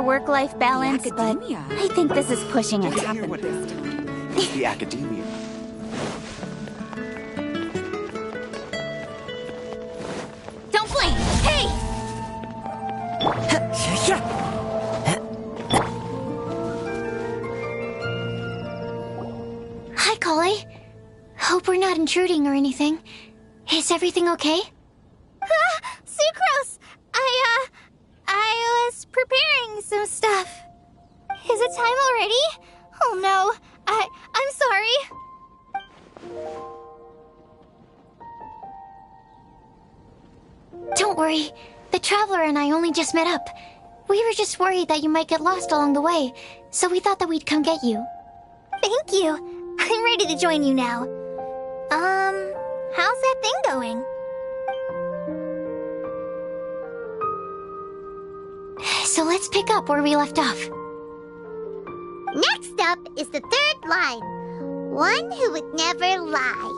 work-life balance, but I think this is pushing it. The academia. Don't blame! Hey! Hi, Collie. Hope we're not intruding or anything. Is everything okay? Sucrose! I was preparing some stuff. Is it time already? Oh no, I'm sorry. Don't worry. The Traveler and I only just met up. We were just worried that you might get lost along the way, so we thought that we'd come get you. Thank you. I'm ready to join you now. How's that thing going? So let's pick up where we left off. Next up is the third line. One who would never lie.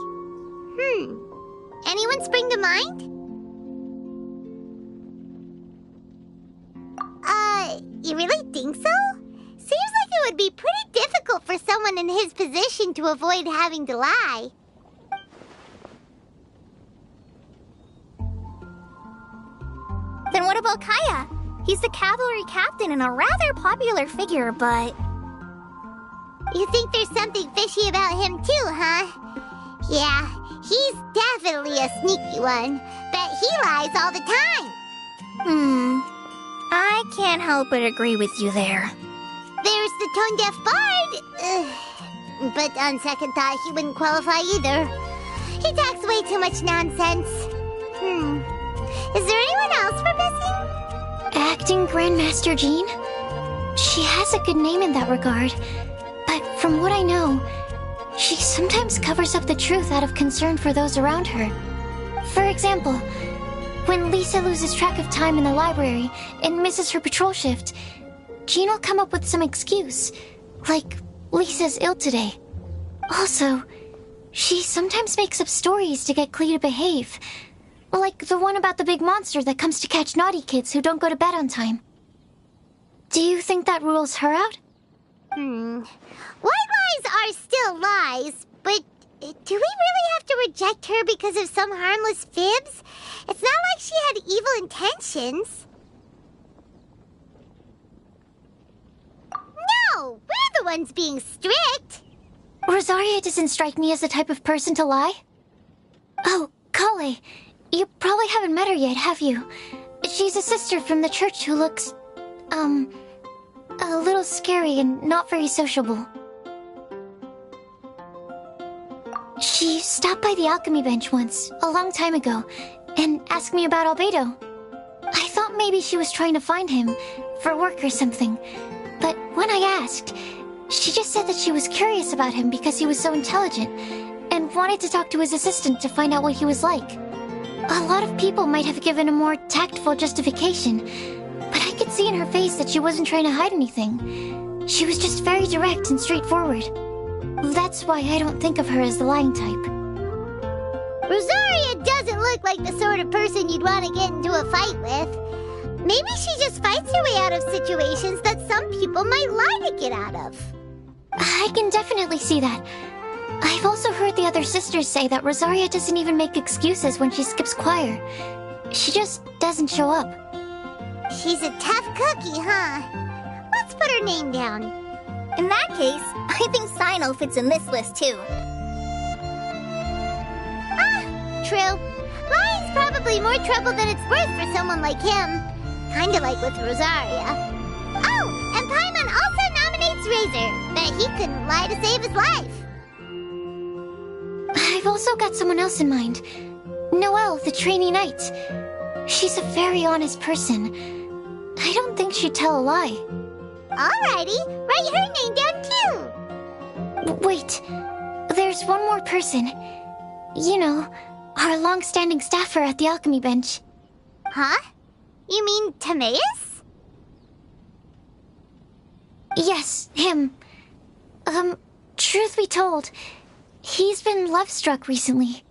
Anyone spring to mind? You really think so? Seems like it would be pretty difficult for someone in his position to avoid having to lie. Then what about Kaya? He's the cavalry captain and a rather popular figure, but... You think there's something fishy about him too, huh? Yeah, he's definitely a sneaky one. Bet he lies all the time. I can't help but agree with you there. There's the tone-deaf bard. But on second thought, he wouldn't qualify either. He talks way too much nonsense. Is there anyone else we're missing? Acting Grandmaster Jean? She has a good name in that regard. But from what I know, she sometimes covers up the truth out of concern for those around her. For example, when Lisa loses track of time in the library and misses her patrol shift, Jean will come up with some excuse, like Lisa's ill today. Also, she sometimes makes up stories to get Klee to behave, like the one about the big monster that comes to catch naughty kids who don't go to bed on time. Do you think that rules her out? White lies are still lies, but do we really have to reject her because of some harmless fibs? It's not like she had evil intentions. No, we're the ones being strict. Rosaria doesn't strike me as the type of person to lie. Oh, Kale, you probably haven't met her yet, have you? She's a sister from the church who looks, a little scary and not very sociable. She stopped by the alchemy bench once, a long time ago, and asked me about Albedo. I thought maybe she was trying to find him, for work or something. But when I asked, she just said that she was curious about him because he was so intelligent, and wanted to talk to his assistant to find out what he was like. A lot of people might have given a more tactful justification, but I could see in her face that she wasn't trying to hide anything. She was just very direct and straightforward. That's why I don't think of her as the lying type. Rosaria doesn't look like the sort of person you'd want to get into a fight with. Maybe she just fights her way out of situations that some people might lie to get out of. I can definitely see that. I've also heard the other sisters say that Rosaria doesn't even make excuses when she skips choir. She just doesn't show up. She's a tough cookie, huh? Let's put her name down. In that case, I think Sino fits in this list too. True. Lying's probably more trouble than it's worth for someone like him. Kinda like with Rosaria. Oh, and Paimon also nominates Razor. Bet he couldn't lie to save his life. I've also got someone else in mind. Noelle, the trainee knight. She's a very honest person. I don't think she'd tell a lie. Alrighty, write her name down too. Wait, there's one more person. You know, our long-standing staffer at the alchemy bench. Huh? You mean Timaeus? Yes, him. Truth be told, he's been love-struck recently.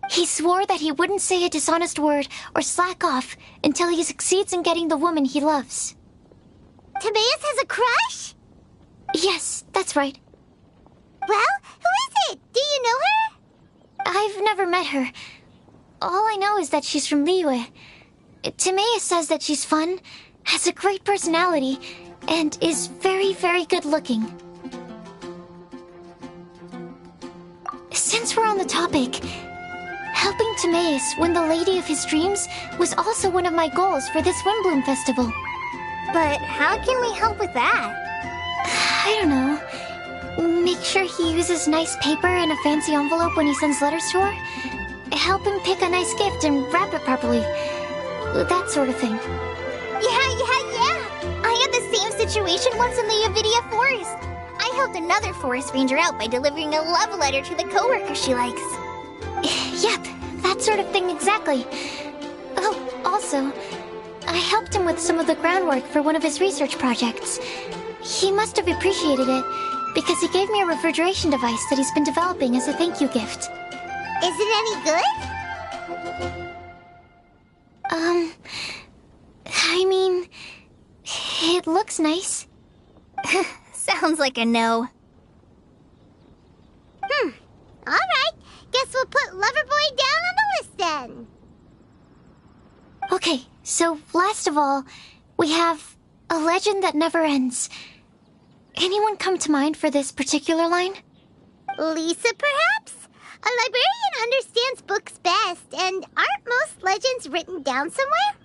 He swore that he wouldn't say a dishonest word or slack off until he succeeds in getting the woman he loves. Timaeus has a crush? Yes, that's right. Well, who is it? Do you know her? I've never met her. All I know is that she's from Liyue. Timaeus says that she's fun, has a great personality, and is very, very good looking. Since we're on the topic, helping Timaeus win the lady of his dreams was also one of my goals for this Windblume festival. But how can we help with that? I don't know. Make sure he uses nice paper and a fancy envelope when he sends letters to her. Help him pick a nice gift and wrap it properly. That sort of thing. Yeah. I had the same situation once in the Avidia Forest. I helped another forest ranger out by delivering a love letter to the coworker she likes. Yep, that sort of thing exactly. Oh, also, I helped him with some of the groundwork for one of his research projects. He must have appreciated it, because he gave me a refrigeration device that he's been developing as a thank you gift. Is it any good? I mean, it looks nice. Sounds like a no. Alright, guess we'll put Loverboy down on the list then. Okay, so last of all, we have a legend that never ends. Anyone come to mind for this particular line? Lisa, perhaps? A librarian understands books best, and aren't most legends written down somewhere?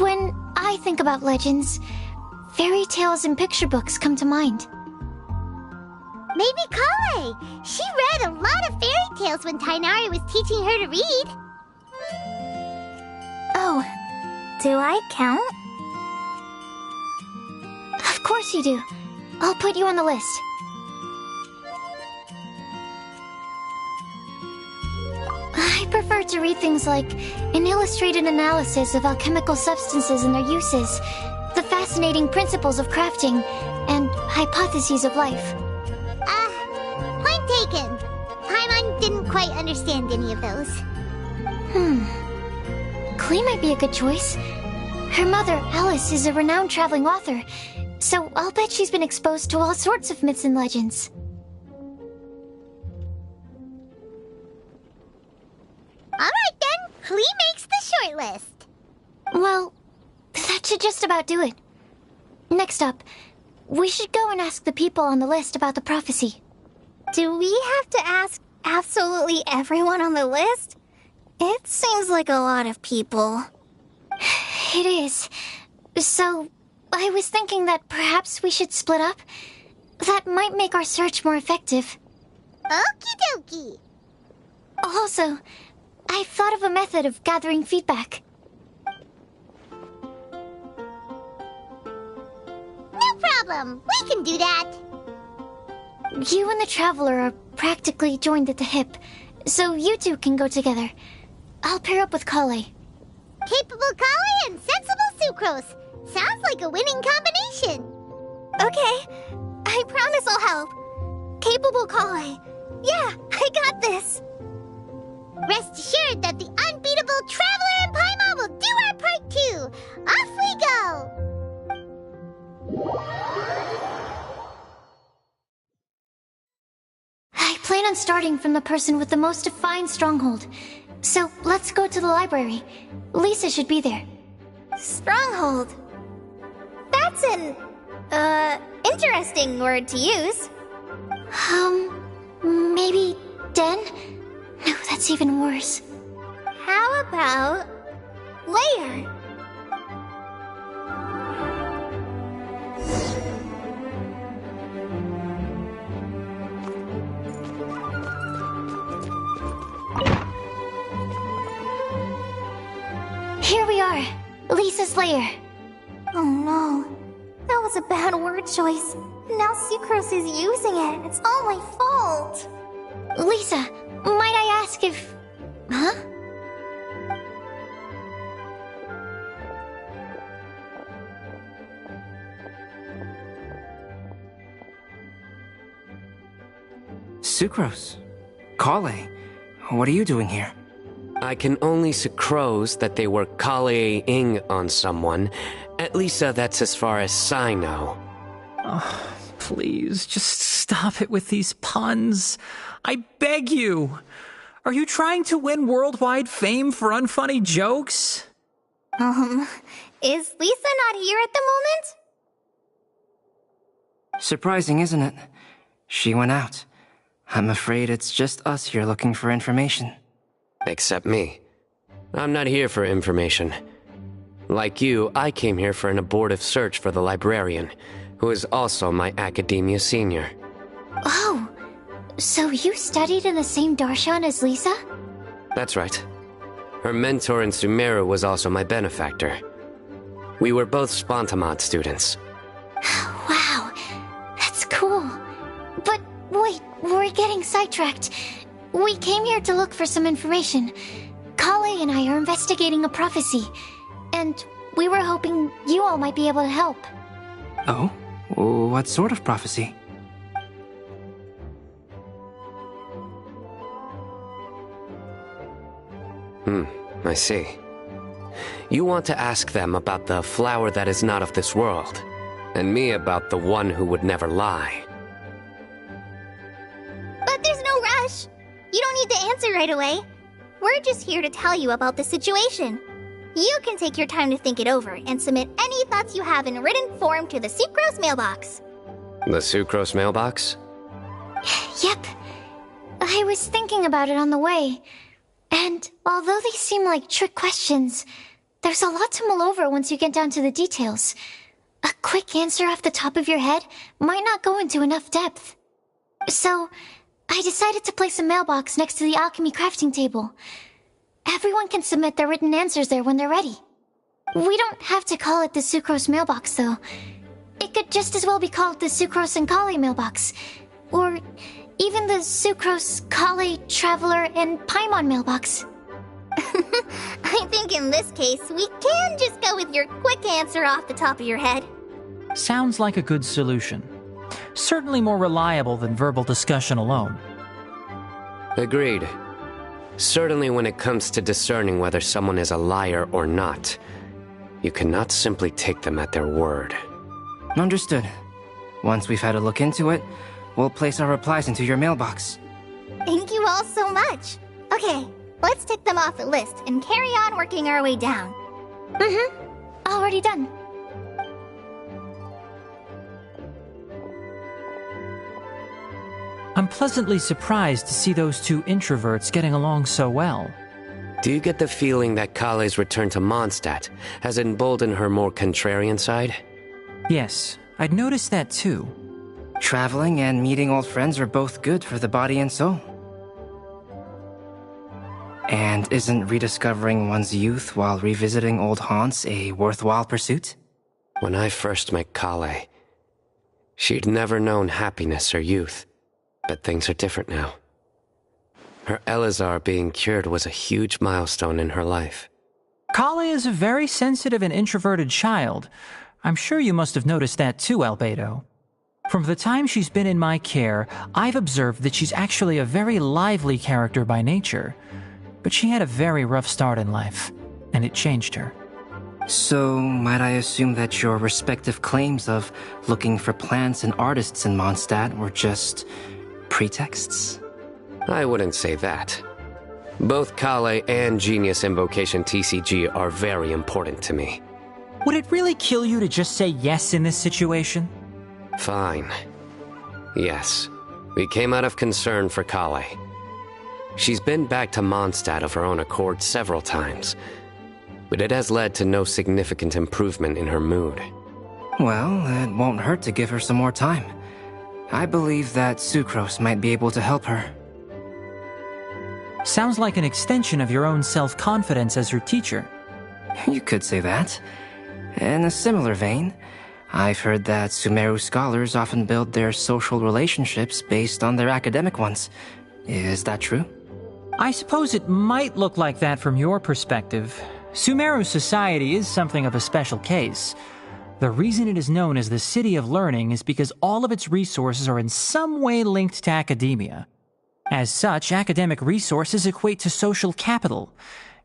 When I think about legends, fairy tales and picture books come to mind. Maybe Kale. She read a lot of fairy tales when Tainari was teaching her to read. Oh, do I count? Of course you do. I'll put you on the list. I prefer to read things like an illustrated analysis of alchemical substances and their uses, the fascinating principles of crafting, and hypotheses of life. Point taken. Paimon didn't quite understand any of those. Klee might be a good choice. Her mother, Alice, is a renowned traveling author, so I'll bet she's been exposed to all sorts of myths and legends. Alright then, Klee makes the short list. Well, that should just about do it. Next up, we should go and ask the people on the list about the prophecy. Do we have to ask absolutely everyone on the list? It seems like a lot of people. It is. So, I was thinking that perhaps we should split up. That might make our search more effective. Okie dokie. Also, I've thought of a method of gathering feedback. No problem. We can do that. You and the Traveler are practically joined at the hip, so you two can go together. I'll pair up with Kale. Capable Kale and sensible Sucrose. Sounds like a winning combination. Okay, I promise I'll help. Capable Kale. Yeah, I got this. Rest assured that the unbeatable Traveler and Paimon will do our part too. Off we go. I plan on starting from the person with the most defined stronghold. So, let's go to the library. Lisa should be there. Stronghold. That's an, interesting word to use. Maybe den? No, that's even worse. How about layer? Here we are, Lisa's lair. Oh no, that was a bad word choice. Now Sucrose is using it. It's all my fault. Lisa, might I ask if... Huh? Sucrose. Kale. What are you doing here? I can only sucrose that they were Kale-ing on someone. At least that's as far as I know. Oh, please, just stop it with these puns. I beg you. Are you trying to win worldwide fame for unfunny jokes? Is Lisa not here at the moment? Surprising, isn't it? She went out. I'm afraid it's just us here looking for information. Except me. I'm not here for information. Like you, I came here for an abortive search for the librarian, who is also my academia senior. Oh, so you studied in the same darshan as Lisa? That's right. Her mentor in Sumeru was also my benefactor. We were both Spontamod students. Wow, that's cool. But wait, we're getting sidetracked. We came here to look for some information. Kale and I are investigating a prophecy, and we were hoping you all might be able to help. Oh? What sort of prophecy? I see. You want to ask them about the flower that is not of this world, and me about the one who would never lie. But there's no rush. You don't need to answer right away. We're just here to tell you about the situation. You can take your time to think it over and submit any thoughts you have in written form to the Sucrose mailbox. The Sucrose mailbox? Yep. I was thinking about it on the way. And although they seem like trick questions, there's a lot to mull over once you get down to the details. A quick answer off the top of your head might not go into enough depth. So, I decided to place a mailbox next to the alchemy crafting table. Everyone can submit their written answers there when they're ready. We don't have to call it the Sucrose mailbox, though. It could just as well be called the Sucrose and Kale mailbox. Or even the Sucrose, Kale, Traveler, and Paimon mailbox. I think in this case, we can just go with your quick answer off the top of your head. Sounds like a good solution. Certainly more reliable than verbal discussion alone. Agreed. Certainly when it comes to discerning whether someone is a liar or not, you cannot simply take them at their word. Understood. Once we've had a look into it, we'll place our replies into your mailbox. Thank you all so much. Okay, let's tick them off the list and carry on working our way down. Already done. I'm pleasantly surprised to see those two introverts getting along so well. Do you get the feeling that Kale's return to Mondstadt has emboldened her more contrarian side? Yes, I'd noticed that too. Traveling and meeting old friends are both good for the body and soul. And isn't rediscovering one's youth while revisiting old haunts a worthwhile pursuit? When I first met Kale, she'd never known happiness or youth. But things are different now. Her Elazar being cured was a huge milestone in her life. Kale is a very sensitive and introverted child. I'm sure you must have noticed that too, Albedo. From the time she's been in my care, I've observed that she's actually a very lively character by nature. But she had a very rough start in life, and it changed her. So, might I assume that your respective claims of looking for plants and artists in Mondstadt were just pretexts? I wouldn't say that. Both Kale and Genius Invocation TCG are very important to me. Would it really kill you to just say yes in this situation? Fine. Yes, we came out of concern for Kale. She's been back to Mondstadt of her own accord several times, but it has led to no significant improvement in her mood. Well, it won't hurt to give her some more time. I believe that Sucrose might be able to help her. Sounds like an extension of your own self-confidence as her teacher. You could say that. In a similar vein, I've heard that Sumeru scholars often build their social relationships based on their academic ones. Is that true? I suppose it might look like that from your perspective. Sumeru society is something of a special case. The reason it is known as the City of Learning is because all of its resources are in some way linked to academia. As such, academic resources equate to social capital.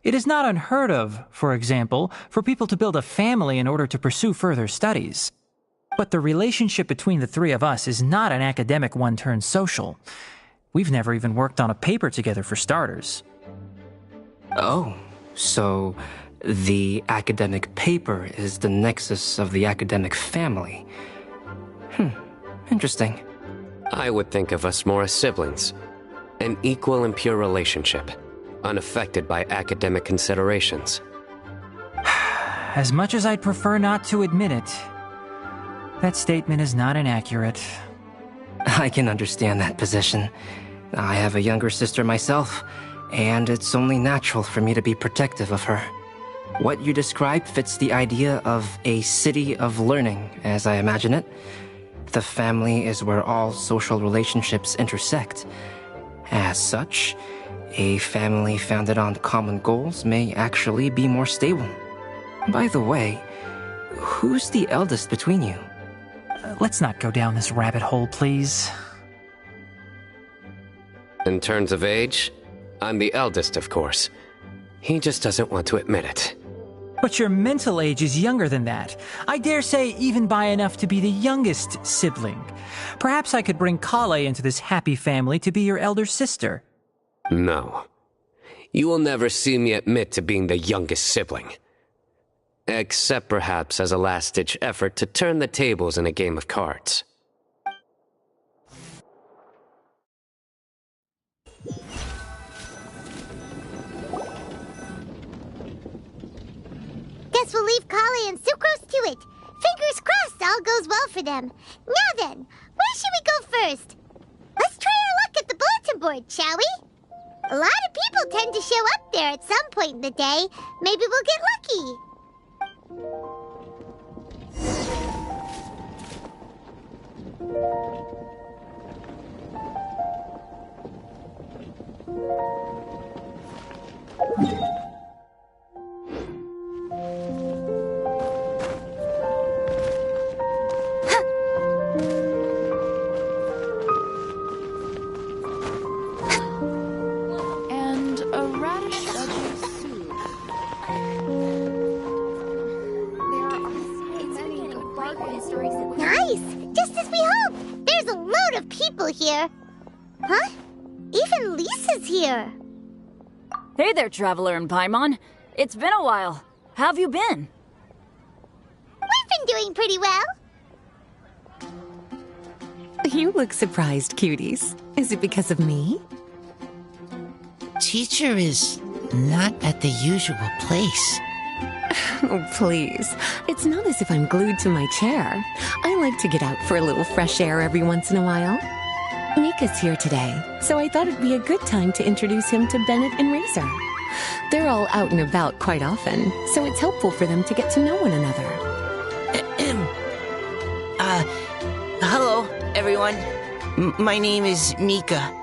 It is not unheard of, for example, for people to build a family in order to pursue further studies. But the relationship between the three of us is not an academic one turned social. We've never even worked on a paper together for starters. Oh, so the academic paper is the nexus of the academic family. Interesting. I would think of us more as siblings. An equal and pure relationship, unaffected by academic considerations. As much as I'd prefer not to admit it, that statement is not inaccurate. I can understand that position. I have a younger sister myself, and it's only natural for me to be protective of her. What you describe fits the idea of a city of learning, as I imagine it. The family is where all social relationships intersect. As such, a family founded on common goals may actually be more stable. By the way, who's the eldest between you? Let's not go down this rabbit hole, please. In terms of age, I'm the eldest, of course. He just doesn't want to admit it. But your mental age is younger than that. I dare say even by enough to be the youngest sibling. Perhaps I could bring Kale into this happy family to be your elder sister. No. You will never see me admit to being the youngest sibling. Except perhaps as a last-ditch effort to turn the tables in a game of cards. Guess we'll leave Kale and Sucrose to it. Fingers crossed all goes well for them. Now then, where should we go first? Let's try our luck at the bulletin board, shall we? A lot of people tend to show up there at some point in the day. Maybe we'll get lucky. And a radish veggie soup. Nice! Just as we hoped! There's a load of people here. Huh? Even Lisa's here. Hey there, Traveler and Paimon. It's been a while. How have you been? We've been doing pretty well. You look surprised, cuties. Is it because of me? Teacher is not at the usual place. Oh, please. It's not as if I'm glued to my chair. I like to get out for a little fresh air every once in a while. Mika's here today, so I thought it'd be a good time to introduce him to Bennett and Razor. They're all out and about quite often, so it's helpful for them to get to know one another. Hello, everyone. My name is Mika.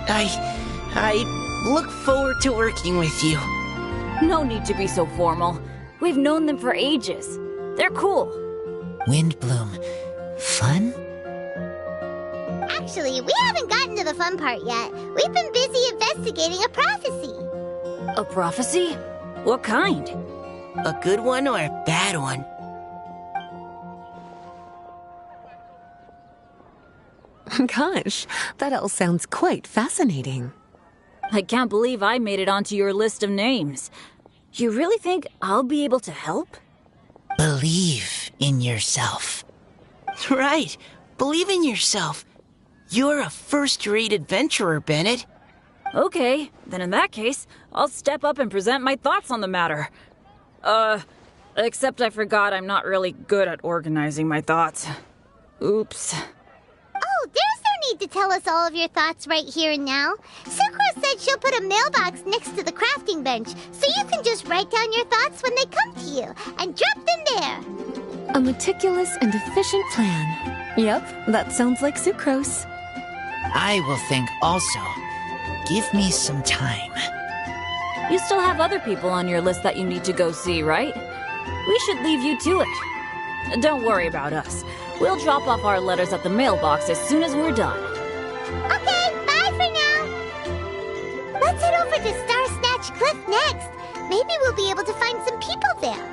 I look forward to working with you. No need to be so formal. We've known them for ages. They're cool. Windblume. Fun? Actually, we haven't gotten to the fun part yet. We've been busy investigating a prophecy. A prophecy? What kind? A good one or a bad one? Gosh, that all sounds quite fascinating. I can't believe I made it onto your list of names. You really think I'll be able to help? Believe in yourself. Right. Believe in yourself. You're a first-rate adventurer, Bennett. Okay, then in that case, I'll step up and present my thoughts on the matter. Except I forgot I'm not really good at organizing my thoughts. Oops. Oh, there's no need to tell us all of your thoughts right here and now. Sucrose said she'll put a mailbox next to the crafting bench, so you can just write down your thoughts when they come to you, and drop them there. A meticulous and efficient plan. Yep, that sounds like Sucrose. I will think also. Give me some time. You still have other people on your list that you need to go see, right? We should leave you to it. Don't worry about us. We'll drop off our letters at the mailbox as soon as we're done. Okay, bye for now. Let's head over to Star Snatch Cliff next. Maybe we'll be able to find some people there.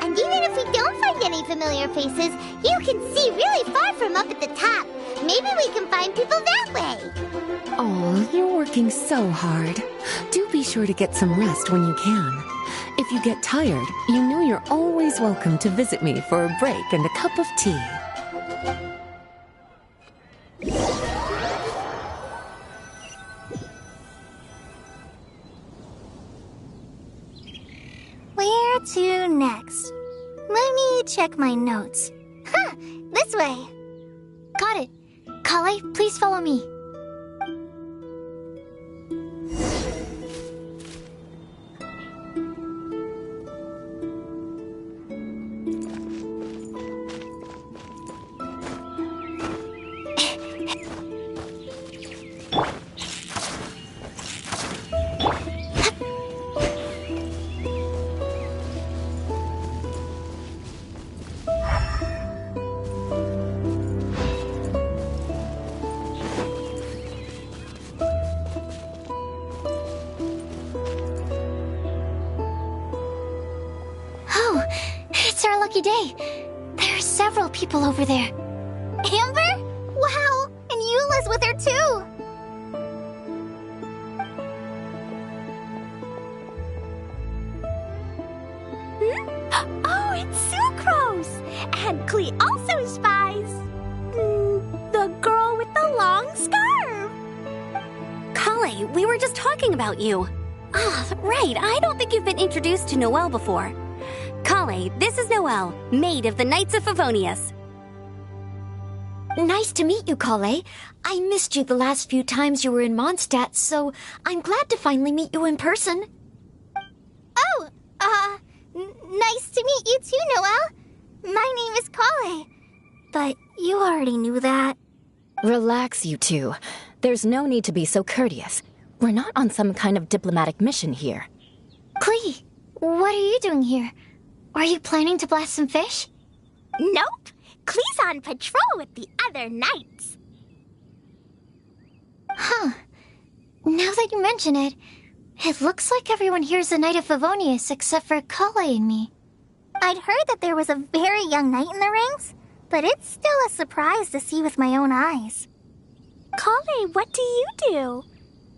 And even if we don't find any familiar faces, you can see really far from up at the top. Maybe we can find people that way. Oh, you're working so hard. Do be sure to get some rest when you can. If you get tired, you know you're always welcome to visit me for a break and a cup of tea. Where to next? Let me check my notes. Huh, this way. Got it. Kale, please follow me. Day. There are several people over there. Amber? Wow, and Eula's with her too. Oh, it's Sucrose! And Klee also spies. The girl with the long scarf. Kale, we were just talking about you. Ah, right, I don't think you've been introduced to Noelle before. Kale, this is Noelle, maid of the Knights of Favonius. Nice to meet you, Kale. I missed you the last few times you were in Mondstadt, so I'm glad to finally meet you in person. Oh, nice to meet you too, Noelle. My name is Kale. But you already knew that. Relax, you two. There's no need to be so courteous. We're not on some kind of diplomatic mission here. Klee, what are you doing here? Are you planning to blast some fish? Nope. Klee's on patrol with the other knights. Huh. Now that you mention it, it looks like everyone here is a Knight of Favonius except for Kale and me. I'd heard that there was a very young knight in the ranks, but it's still a surprise to see with my own eyes. Kale, what do you do?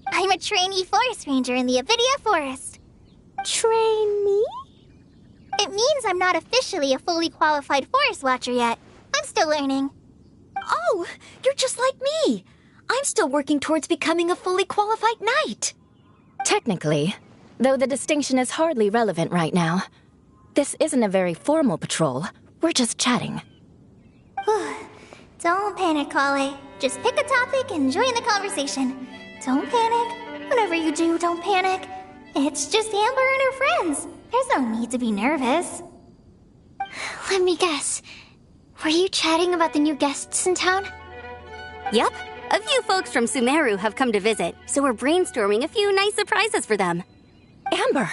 I'm a trainee forest ranger in the Avidia Forest. Trainee? It means I'm not officially a fully qualified forest watcher yet. I'm still learning. Oh, you're just like me. I'm still working towards becoming a fully qualified knight. Technically, though the distinction is hardly relevant right now. This isn't a very formal patrol. We're just chatting. Don't panic, Kale. Just pick a topic and join the conversation. Don't panic. Whatever you do, don't panic. It's just Amber and her friends. There's no need to be nervous. Let me guess. Were you chatting about the new guests in town? Yep. A few folks from Sumeru have come to visit, so we're brainstorming a few nice surprises for them. Amber!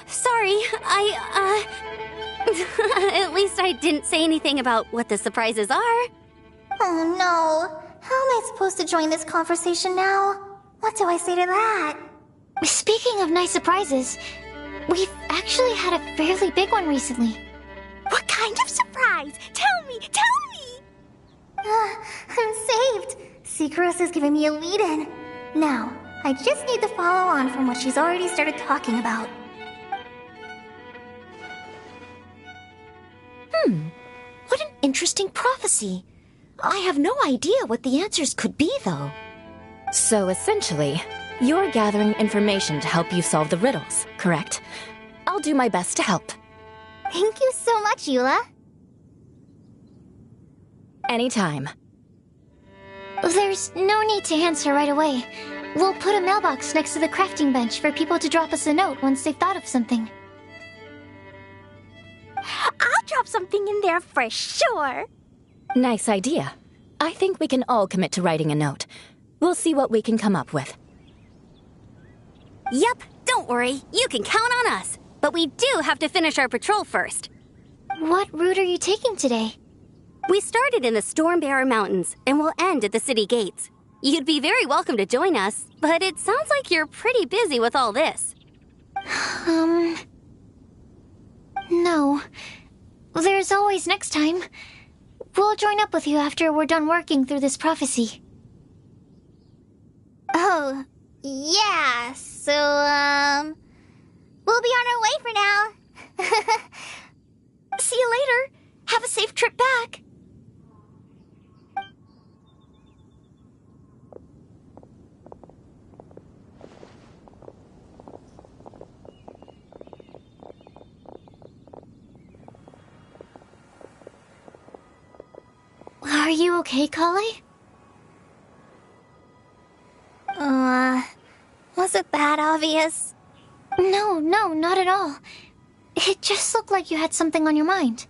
Sorry, At least I didn't say anything about what the surprises are. Oh no. How am I supposed to join this conversation now? What do I say to that? Speaking of nice surprises, we've actually had a fairly big one recently. What kind of surprise? Tell me! I'm saved. Secros is giving me a lead-in. Now, I just need to follow on from what she's already started talking about. What an interesting prophecy. I have no idea what the answers could be, though. So essentially, you're gathering information to help you solve the riddles, correct? I'll do my best to help. Thank you so much, Eula. Anytime. There's no need to answer right away. We'll put a mailbox next to the crafting bench for people to drop us a note once they've thought of something. I'll drop something in there for sure. Nice idea. I think we can all commit to writing a note. We'll see what we can come up with. Yep, don't worry. You can count on us. But we do have to finish our patrol first. What route are you taking today? We started in the Stormbearer Mountains, and we'll end at the city gates. You'd be very welcome to join us, but it sounds like you're pretty busy with all this. No. There's always next time. We'll join up with you after we're done working through this prophecy. Oh, yeah, so, we'll be on our way for now. See you later. Have a safe trip back. Are you okay, Kale? Was it that obvious? No, not at all. It just looked like you had something on your mind.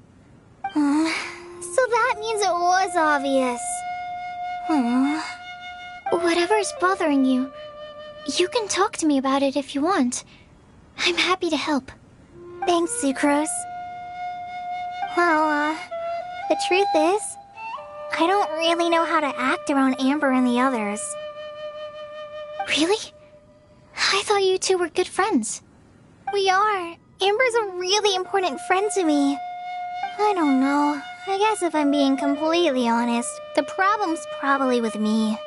So that means it was obvious. Whatever's bothering you, you can talk to me about it if you want. I'm happy to help. Thanks, Sucrose. Well, the truth is, I don't really know how to act around Amber and the others. Really? I thought you two were good friends. We are. Amber's a really important friend to me. I don't know. I guess if I'm being completely honest, the problem's probably with me.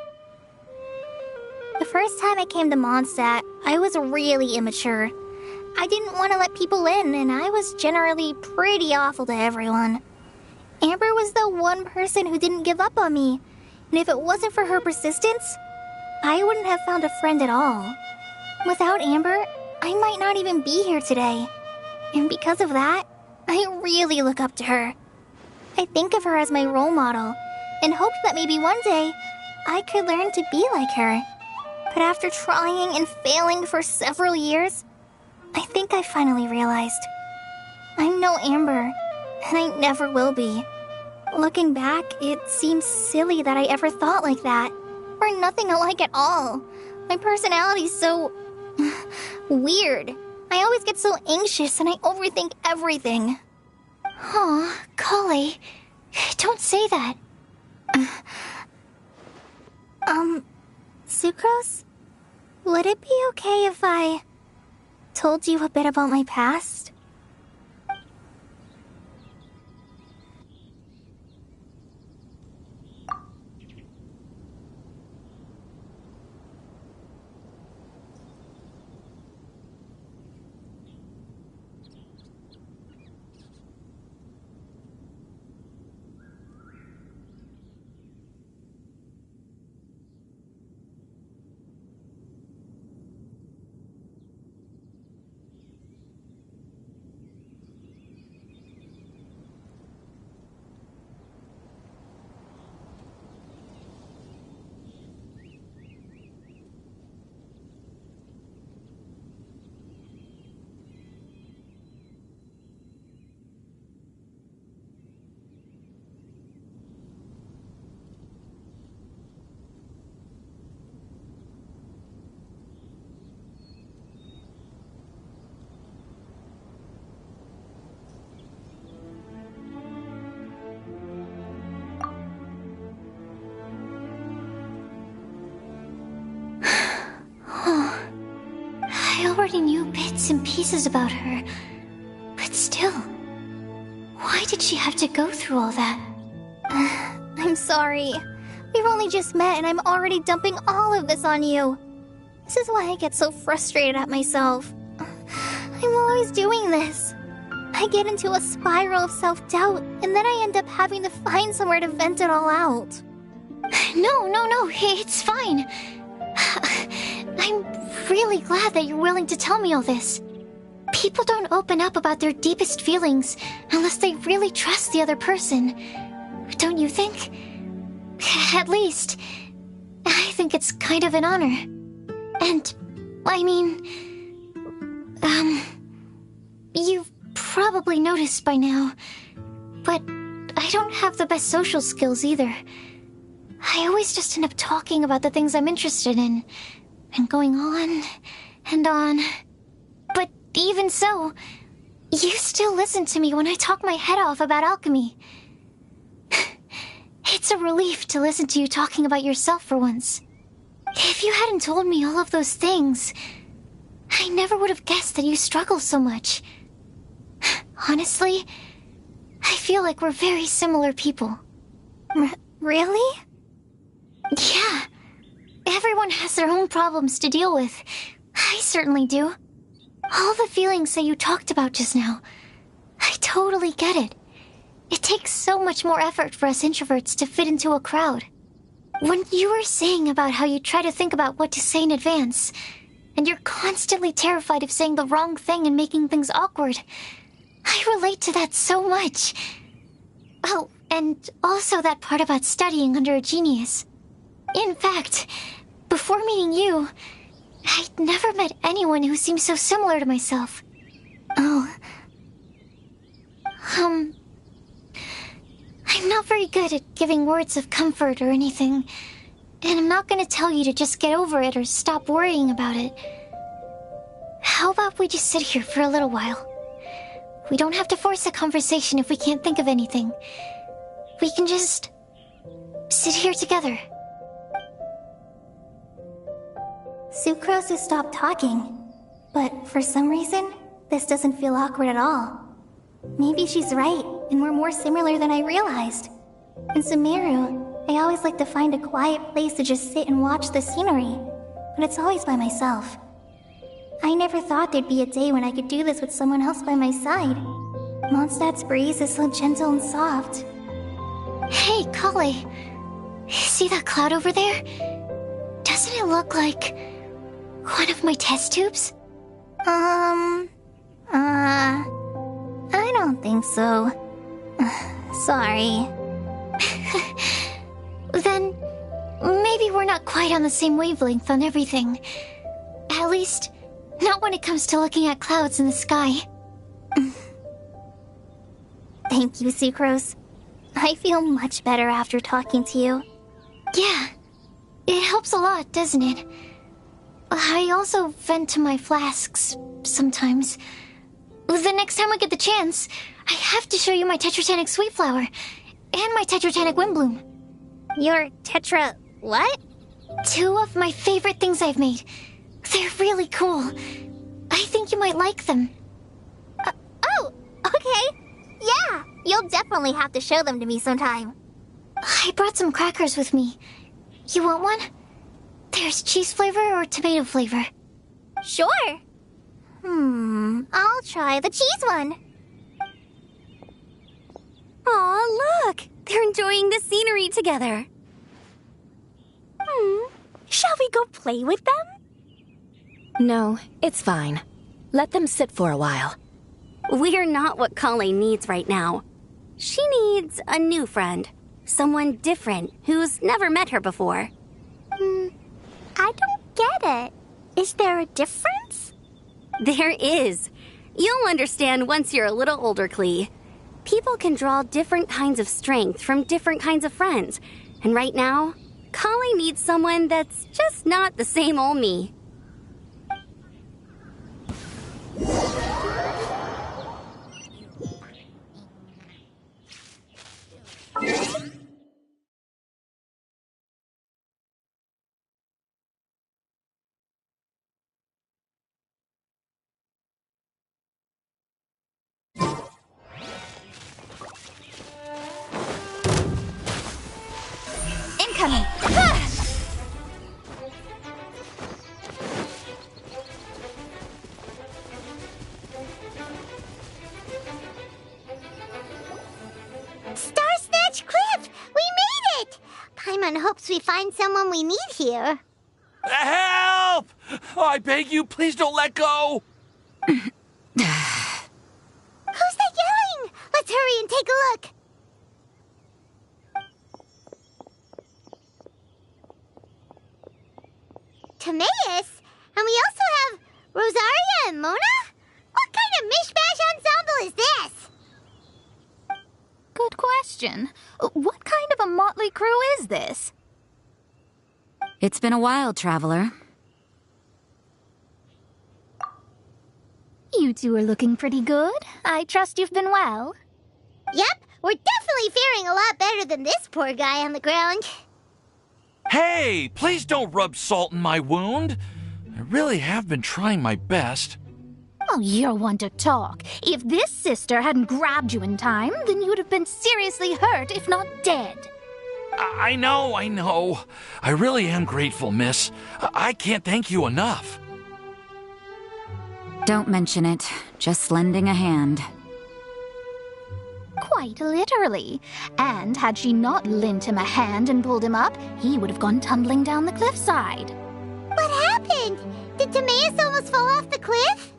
The first time I came to Mondstadt, I was really immature. I didn't want to let people in, and I was generally pretty awful to everyone. Amber was the one person who didn't give up on me, and if it wasn't for her persistence, I wouldn't have found a friend at all. Without Amber, I might not even be here today. And because of that, I really look up to her. I think of her as my role model, and hoped that maybe one day I could learn to be like her. But after trying and failing for several years, I think I finally realized I'm no Amber, and I never will be. Looking back, it seems silly that I ever thought like that. We're nothing alike at all. My personality's so weird. I always get so anxious and I overthink everything. Aw, Kale, don't say that. Sucrose? Would it be okay if I told you a bit about my past? I already knew bits and pieces about her. But still, why did she have to go through all that? I'm sorry. We've only just met and I'm already dumping all of this on you. This is why I get so frustrated at myself. I'm always doing this. I get into a spiral of self-doubt, and then I end up having to find somewhere to vent it all out. No, it's fine. I'm really glad that you're willing to tell me all this. People don't open up about their deepest feelings unless they really trust the other person. Don't you think? At least, I think it's kind of an honor. And, I mean, you've probably noticed by now, but I don't have the best social skills either. I always just end up talking about the things I'm interested in, and going on and on. But even so, you still listen to me when I talk my head off about alchemy. It's a relief to listen to you talking about yourself for once. If you hadn't told me all of those things, I never would have guessed that you struggle so much. Honestly, I feel like we're very similar people. Really? Yeah. Everyone has their own problems to deal with. I certainly do. All the feelings that you talked about just now, I totally get it. It takes so much more effort for us introverts to fit into a crowd. When you were saying about how you try to think about what to say in advance, and you're constantly terrified of saying the wrong thing and making things awkward, I relate to that so much. Oh, and also that part about studying under a genius. In fact, before meeting you, I'd never met anyone who seemed so similar to myself. Oh. I'm not very good at giving words of comfort or anything, and I'm not gonna tell you to just get over it or stop worrying about it. How about we just sit here for a little while? We don't have to force a conversation if we can't think of anything. We can just sit here together. Sucrose has stopped talking, but for some reason, this doesn't feel awkward at all. Maybe she's right, and we're more similar than I realized. In Sumeru, I always like to find a quiet place to just sit and watch the scenery, but it's always by myself. I never thought there'd be a day when I could do this with someone else by my side. Mondstadt's breeze is so gentle and soft. Hey, Kale. See that cloud over there? Doesn't it look like one of my test tubes? I don't think so. Sorry. Then, maybe we're not quite on the same wavelength on everything. At least, not when it comes to looking at clouds in the sky. Thank you, Sucrose. I feel much better after talking to you. Yeah, it helps a lot, doesn't it? I also vent to my flasks sometimes. The next time I get the chance, I have to show you my Tetratanic Sweet Flower and my Tetratanic Windblume. Your Tetra... what? 2 of my favorite things I've made. They're really cool. I think you might like them. Oh, okay. Yeah, you'll definitely have to show them to me sometime. I brought some crackers with me. You want one? There's cheese flavor or tomato flavor. Sure. I'll try the cheese one. Aw, look! They're enjoying the scenery together. Shall we go play with them? No, it's fine. Let them sit for a while. We're not what Kale needs right now. She needs a new friend. Someone different who's never met her before. I don't get it. Is there a difference? There is. You'll understand once you're a little older, Klee. People can draw different kinds of strength from different kinds of friends. And right now, Kale needs someone that's just not the same old me. coming. Star Snatch Cliff! We made it! Paimon hopes we find someone we need here. Help! Oh, I beg you, please don't let go! Who's that yelling? Let's hurry and take a look. Timaeus? And we also have Rosaria and Mona? What kind of mishmash ensemble is this? Good question. What kind of a motley crew is this? It's been a while, Traveler. You two are looking pretty good. I trust you've been well. Yep, we're definitely faring a lot better than this poor guy on the ground. Hey, please don't rub salt in my wound. I really have been trying my best. Oh, you're one to talk. If this sister hadn't grabbed you in time, then you'd have been seriously hurt, if not dead. I know. I really am grateful, miss. I can't thank you enough. Don't mention it. Just lending a hand. Quite literally. And had she not lent him a hand and pulled him up, he would have gone tumbling down the cliffside. What happened? Did Timaeus almost fall off the cliff?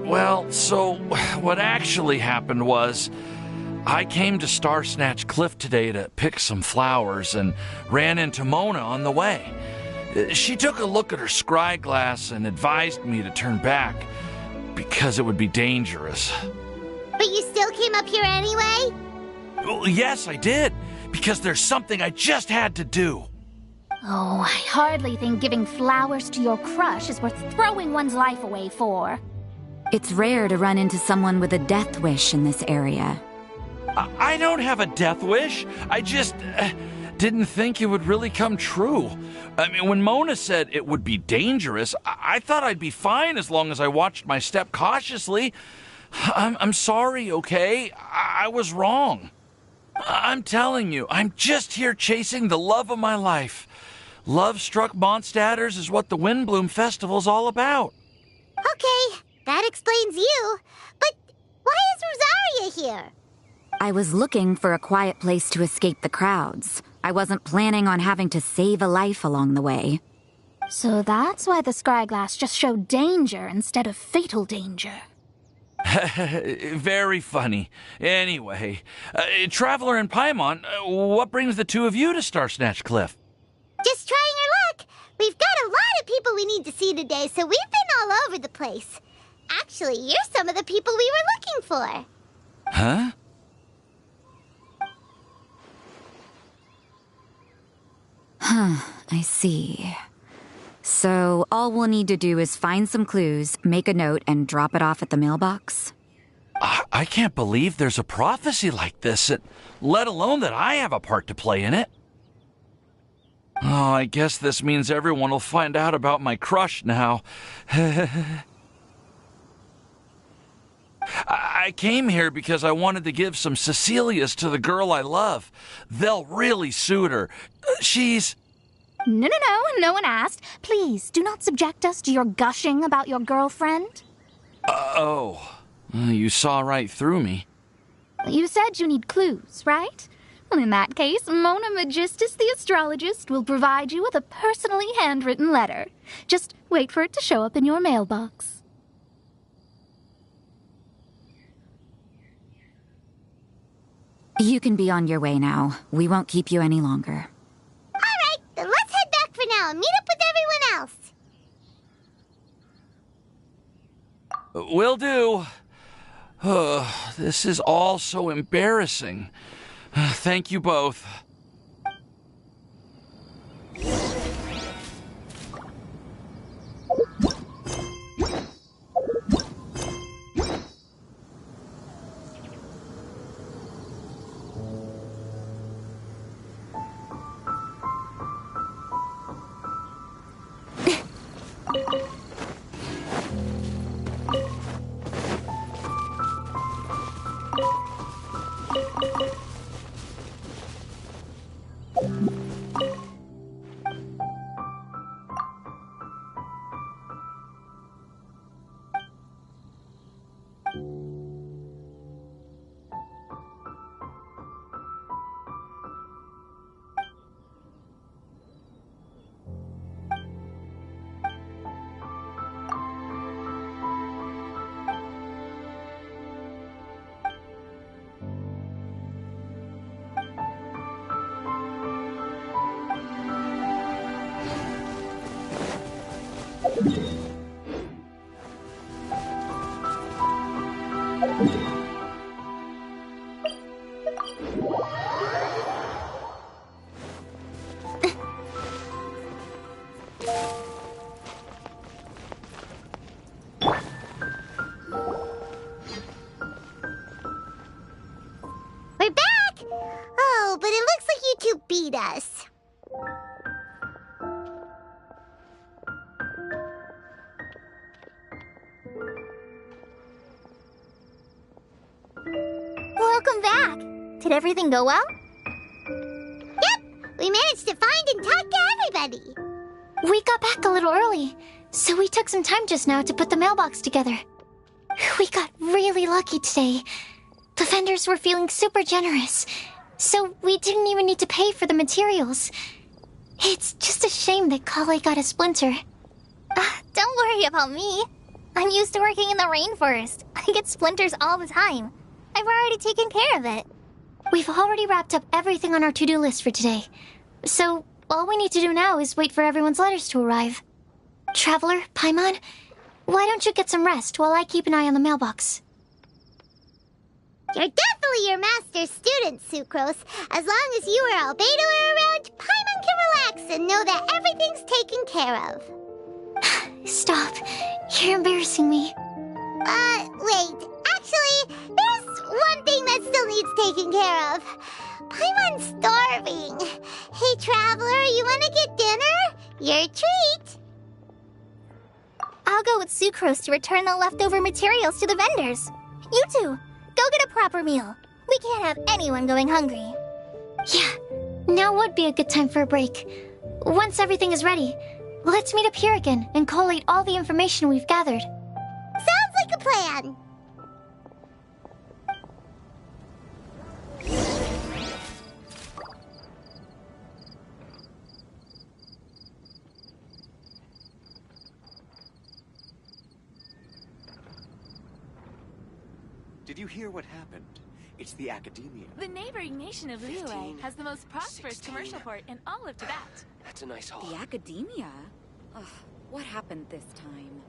Well, so what actually happened was I came to Star Snatch Cliff today to pick some flowers and ran into Mona on the way. She took a look at her scry glass and advised me to turn back because it would be dangerous. But you still came up here anyway? Well, yes, I did, because there's something I just had to do. Oh, I hardly think giving flowers to your crush is worth throwing one's life away for. It's rare to run into someone with a death wish in this area. I don't have a death wish. I just didn't think it would really come true. I mean, when Mona said it would be dangerous, I thought I'd be fine as long as I watched my step cautiously. I'm sorry, okay? I was wrong. I'm telling you, I'm just here chasing the love of my life. Love-struck Mondstadters is what the Windblume Festival's all about. Okay, that explains you. But why is Rosaria here? I was looking for a quiet place to escape the crowds. I wasn't planning on having to save a life along the way. So that's why the scryglass just showed danger instead of fatal danger. Very funny. Anyway, Traveler and Paimon, what brings the two of you to Star Snatch Cliff? Just trying our luck. We've got a lot of people we need to see today, so we've been all over the place. Actually, you're some of the people we were looking for. Huh? I see. So all we'll need to do is find some clues, make a note, and drop it off at the mailbox? I can't believe there's a prophecy like this, let alone that I have a part to play in it. Oh, I guess this means everyone will find out about my crush now. I came here because I wanted to give some Cecilias to the girl I love. They'll really suit her. She's... No one asked. Please, do not subject us to your gushing about your girlfriend. You saw right through me. You said you need clues, right? Well, in that case, Mona Magistus the astrologist will provide you with a personally handwritten letter. Just wait for it to show up in your mailbox. You can be on your way now. We won't keep you any longer. All right, then let's head back for now and meet up with everyone else. Will do. This is all so embarrassing. Thank you both. We're back! Oh, but it looks like you two beat us. Welcome back. Did everything go well? Yep, we managed to find and talk to everybody. We got back a little early, so we took some time just now to put the mailbox together. We got really lucky today. The vendors were feeling super generous, so we didn't even need to pay for the materials. It's just a shame that Kale got a splinter. Don't worry about me. I'm used to working in the rainforest. I get splinters all the time. I've already taken care of it. We've already wrapped up everything on our to-do list for today. So, all we need to do now is wait for everyone's letters to arrive. Traveler, Paimon, why don't you get some rest while I keep an eye on the mailbox? You're definitely your master's student, Sucrose. As long as you or Albedo are around, Paimon can relax and know that everything's taken care of. Stop. You're embarrassing me. Wait. Actually, there's one thing that still needs taking care of. Paimon's starving. Hey, Traveler, you want to get dinner? Your treat. I'll go with Sucrose to return the leftover materials to the vendors. You two, go get a proper meal. We can't have anyone going hungry. Yeah, now would be a good time for a break. Once everything is ready, let's meet up here again and collate all the information we've gathered. Sounds like a plan. Did you hear what happened? It's the Academia. The neighboring nation of Liyue has the most prosperous commercial port in all of Tibet. That's a nice haul. The Academia? Ugh, what happened this time?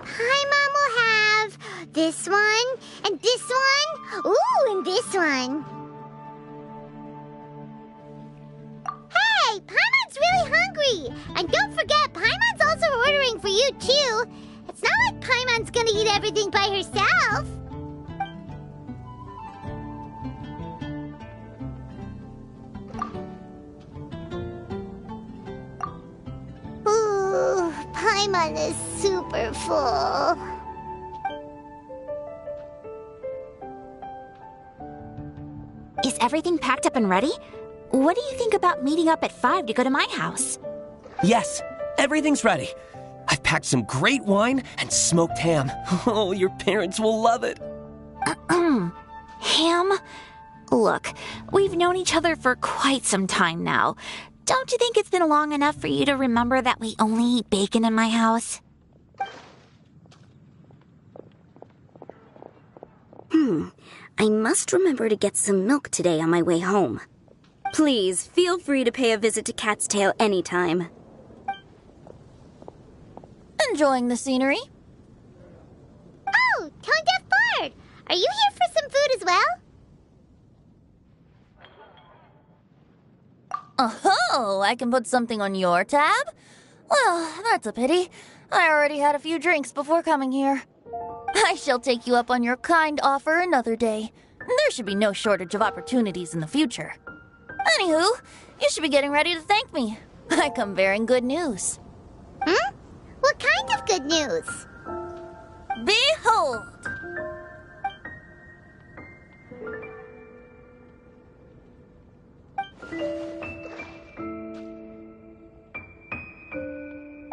Paimon will have this one, and this one, ooh, and this one. Hey, Paimon's really hungry! And don't forget, Paimon's also ordering for you, too. It's not like Paimon's gonna eat everything by herself. Ooh, Paimon is super full. Is everything packed up and ready? What do you think about meeting up at 5 to go to my house? Yes, everything's ready. I've packed some great wine and smoked ham. Oh, your parents will love it. Ham? Look, we've known each other for quite some time now. Don't you think it's been long enough for you to remember that we only eat bacon in my house? I must remember to get some milk today on my way home. Please, feel free to pay a visit to Cat's Tail anytime. Enjoying the scenery? Oh, Tone Deaf Bard! Are you here for some food as well? Oh, I can put something on your tab? Well, that's a pity. I already had a few drinks before coming here. I shall take you up on your kind offer another day. There should be no shortage of opportunities in the future. Anywho, you should be getting ready to thank me. I come bearing good news. What kind of good news? Behold!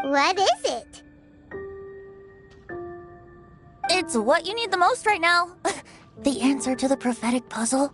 What is it? It's what you need the most right now. The answer to the prophetic puzzle.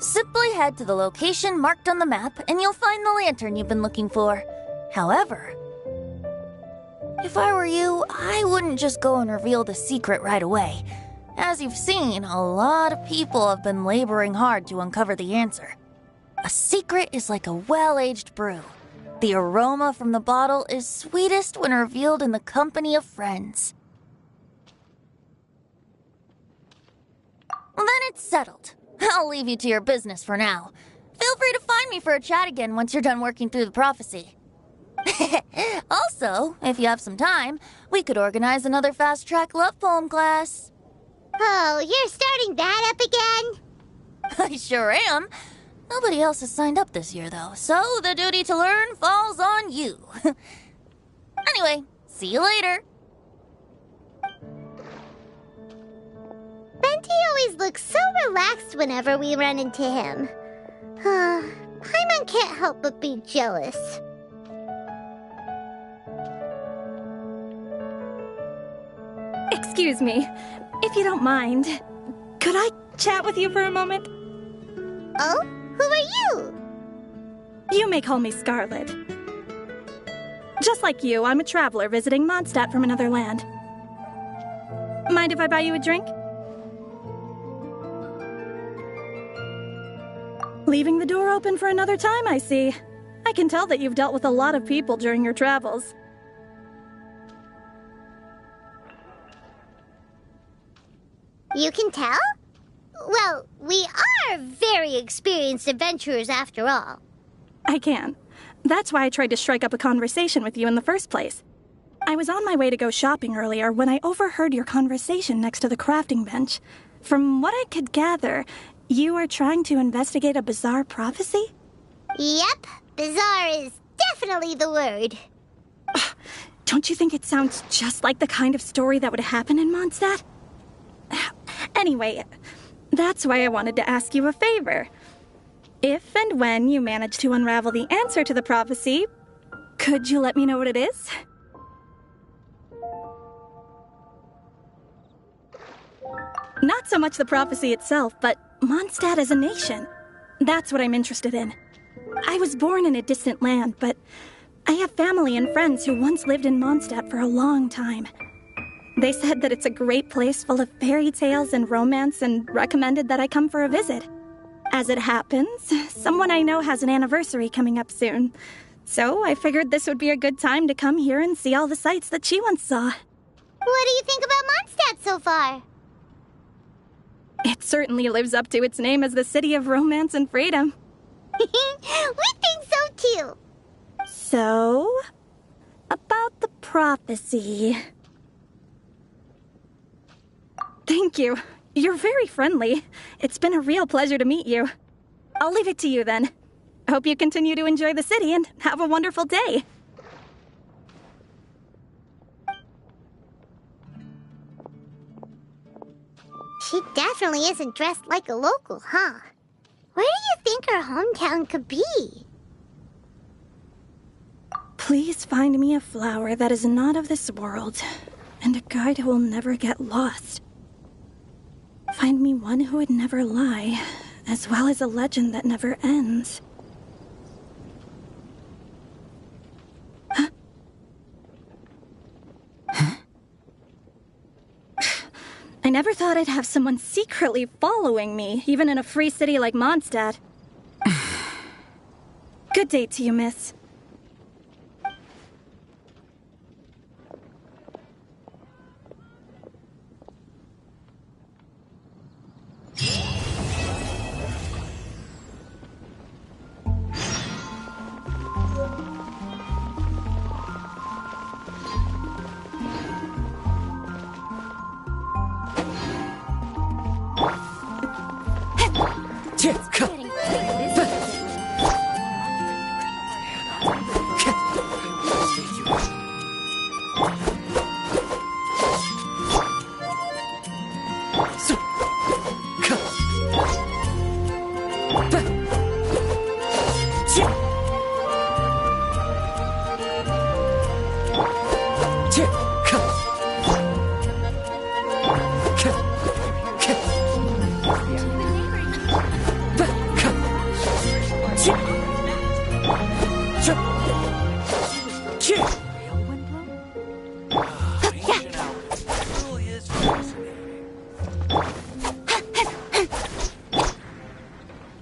Simply head to the location marked on the map and you'll find the lantern you've been looking for. However, if I were you, I wouldn't just go and reveal the secret right away. As you've seen, a lot of people have been laboring hard to uncover the answer. A secret is like a well-aged brew. The aroma from the bottle is sweetest when revealed in the company of friends. Then it's settled. I'll leave you to your business for now. Feel free to find me for a chat again once you're done working through the prophecy. Also, if you have some time, we could organize another fast-track love poem class. Oh, you're starting that up again? I sure am. Nobody else has signed up this year, though, so the duty to learn falls on you. Anyway, see you later. Benti always looks so relaxed whenever we run into him. Paimon can't help but be jealous. Excuse me, if you don't mind, could I chat with you for a moment? Oh? Who are you? You may call me Scarlet. Just like you, I'm a traveler visiting Mondstadt from another land. Mind if I buy you a drink? Leaving the door open for another time, I see. I can tell that you've dealt with a lot of people during your travels. You can tell? Well, we are very experienced adventurers after all. I can. That's why I tried to strike up a conversation with you in the first place. I was on my way to go shopping earlier when I overheard your conversation next to the crafting bench. From what I could gather, you are trying to investigate a bizarre prophecy? Yep, bizarre is definitely the word. Don't you think it sounds just like the kind of story that would happen in Mondstadt? Anyway, that's why I wanted to ask you a favor. If and when you manage to unravel the answer to the prophecy, could you let me know what it is? Not so much the prophecy itself, but Mondstadt as a nation. That's what I'm interested in. I was born in a distant land, but I have family and friends who once lived in Mondstadt for a long time. They said that it's a great place full of fairy tales and romance and recommended that I come for a visit. As it happens, someone I know has an anniversary coming up soon. So I figured this would be a good time to come here and see all the sights that she once saw. What do you think about Mondstadt so far? It certainly lives up to its name as the city of romance and freedom. We think so too. So, about the prophecy. Thank you. You're very friendly. It's been a real pleasure to meet you. I'll leave it to you then. Hope you continue to enjoy the city and have a wonderful day. She definitely isn't dressed like a local, huh? Where do you think her hometown could be? Please find me a flower that is not of this world, and a guide who will never get lost. Find me one who would never lie, as well as a legend that never ends. Huh? I never thought I'd have someone secretly following me, even in a free city like Mondstadt. Good day to you, miss.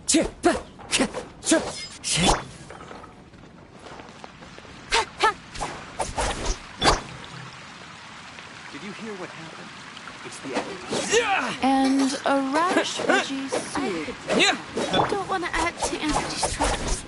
Did you hear what happened? It's the academia. And a radish veggie soup. Don't want to add to Anthony's troubles.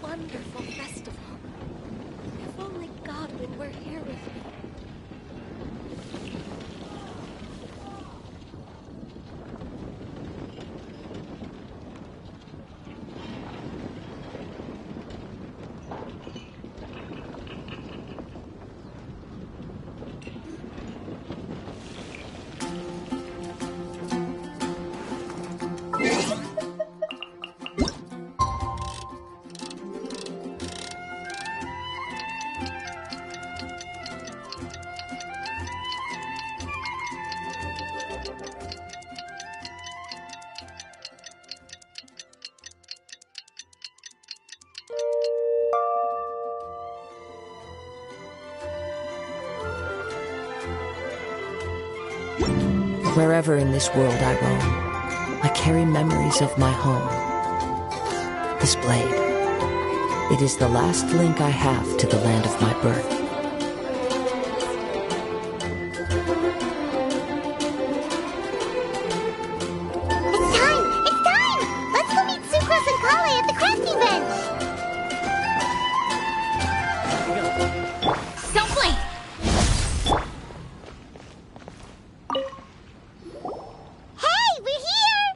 Wonderful festival. If only Godwin were here with me. Wherever in this world I roam, I carry memories of my home. This blade, it is the last link I have to the land of my birth. It's time! It's time! Let's go meet Sucrose and Kale at the crafting bench! Don't blink! Hey, we're here!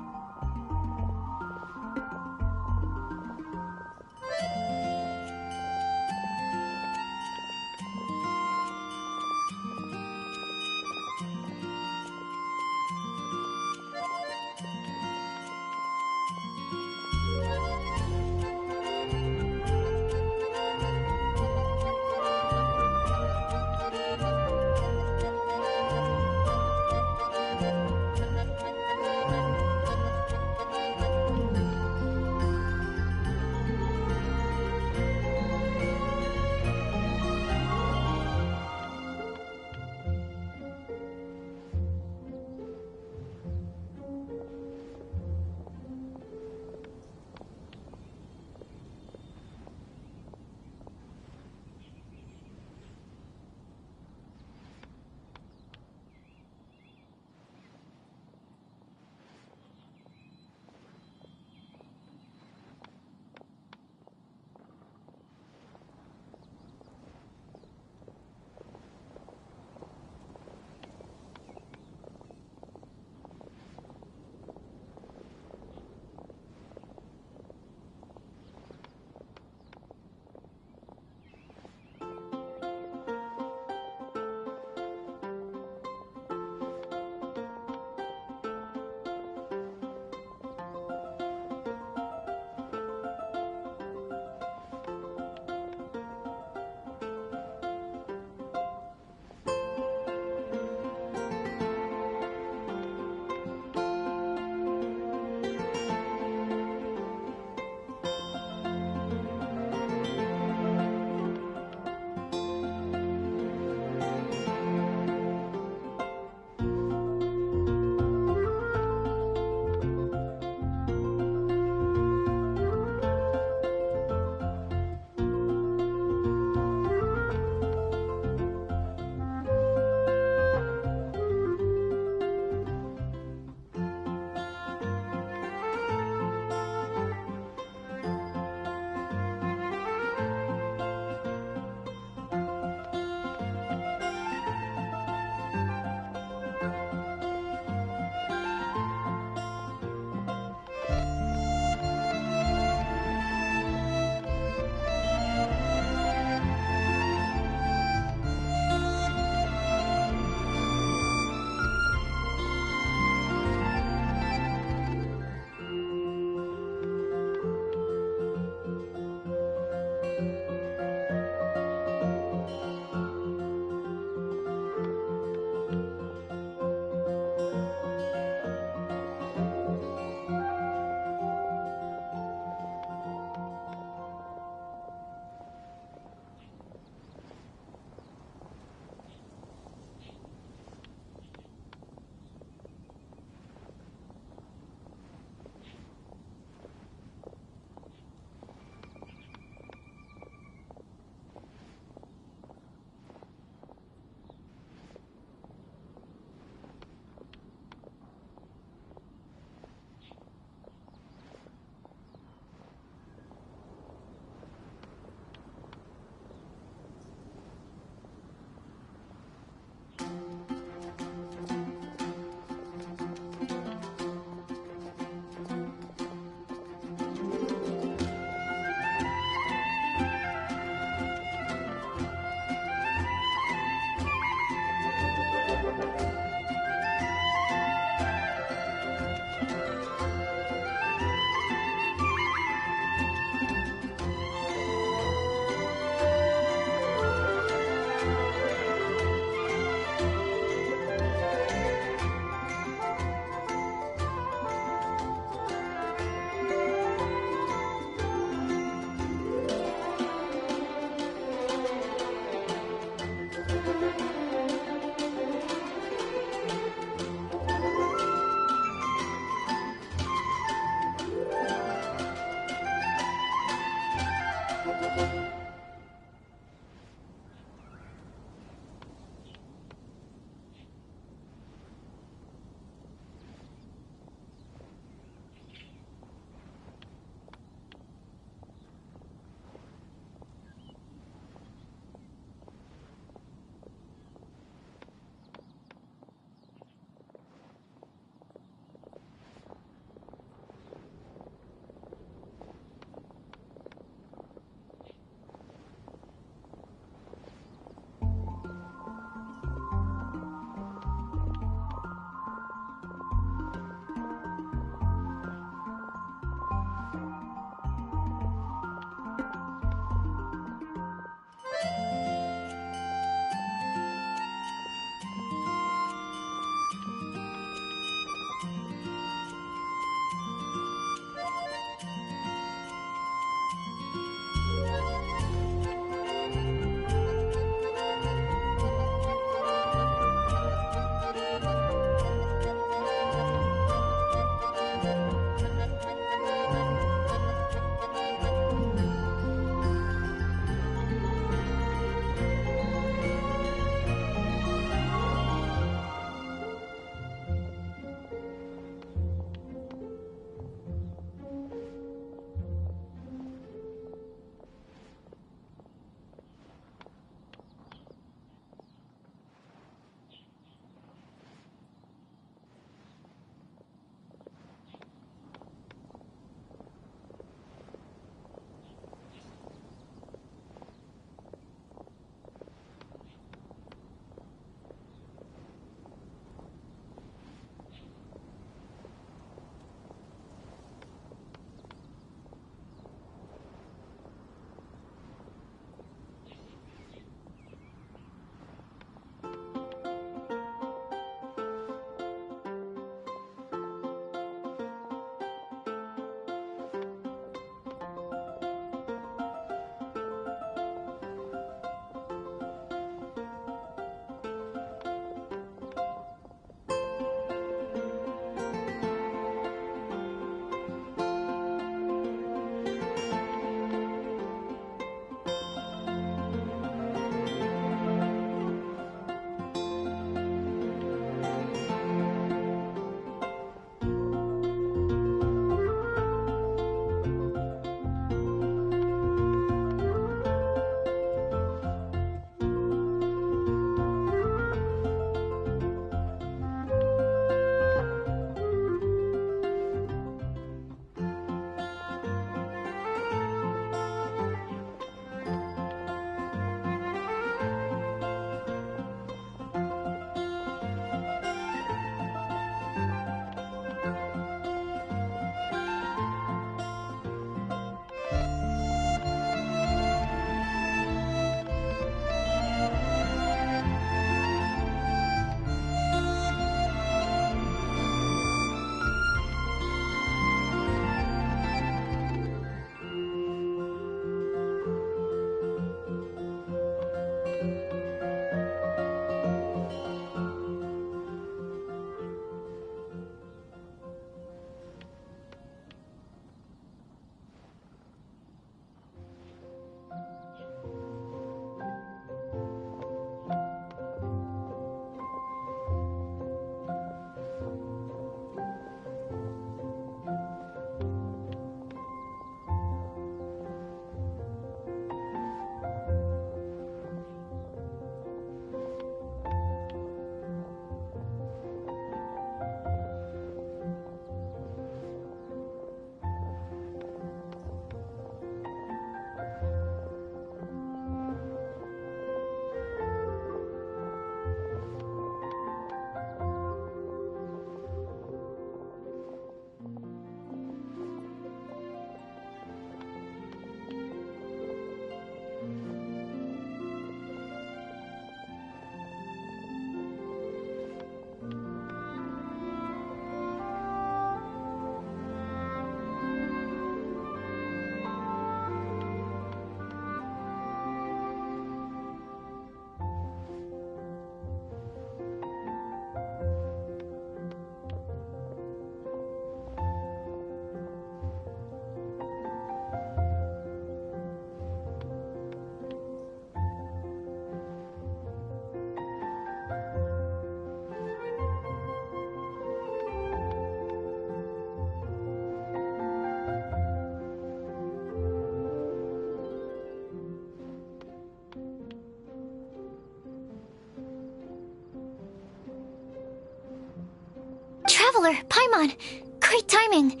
Traveler, Paimon, great timing.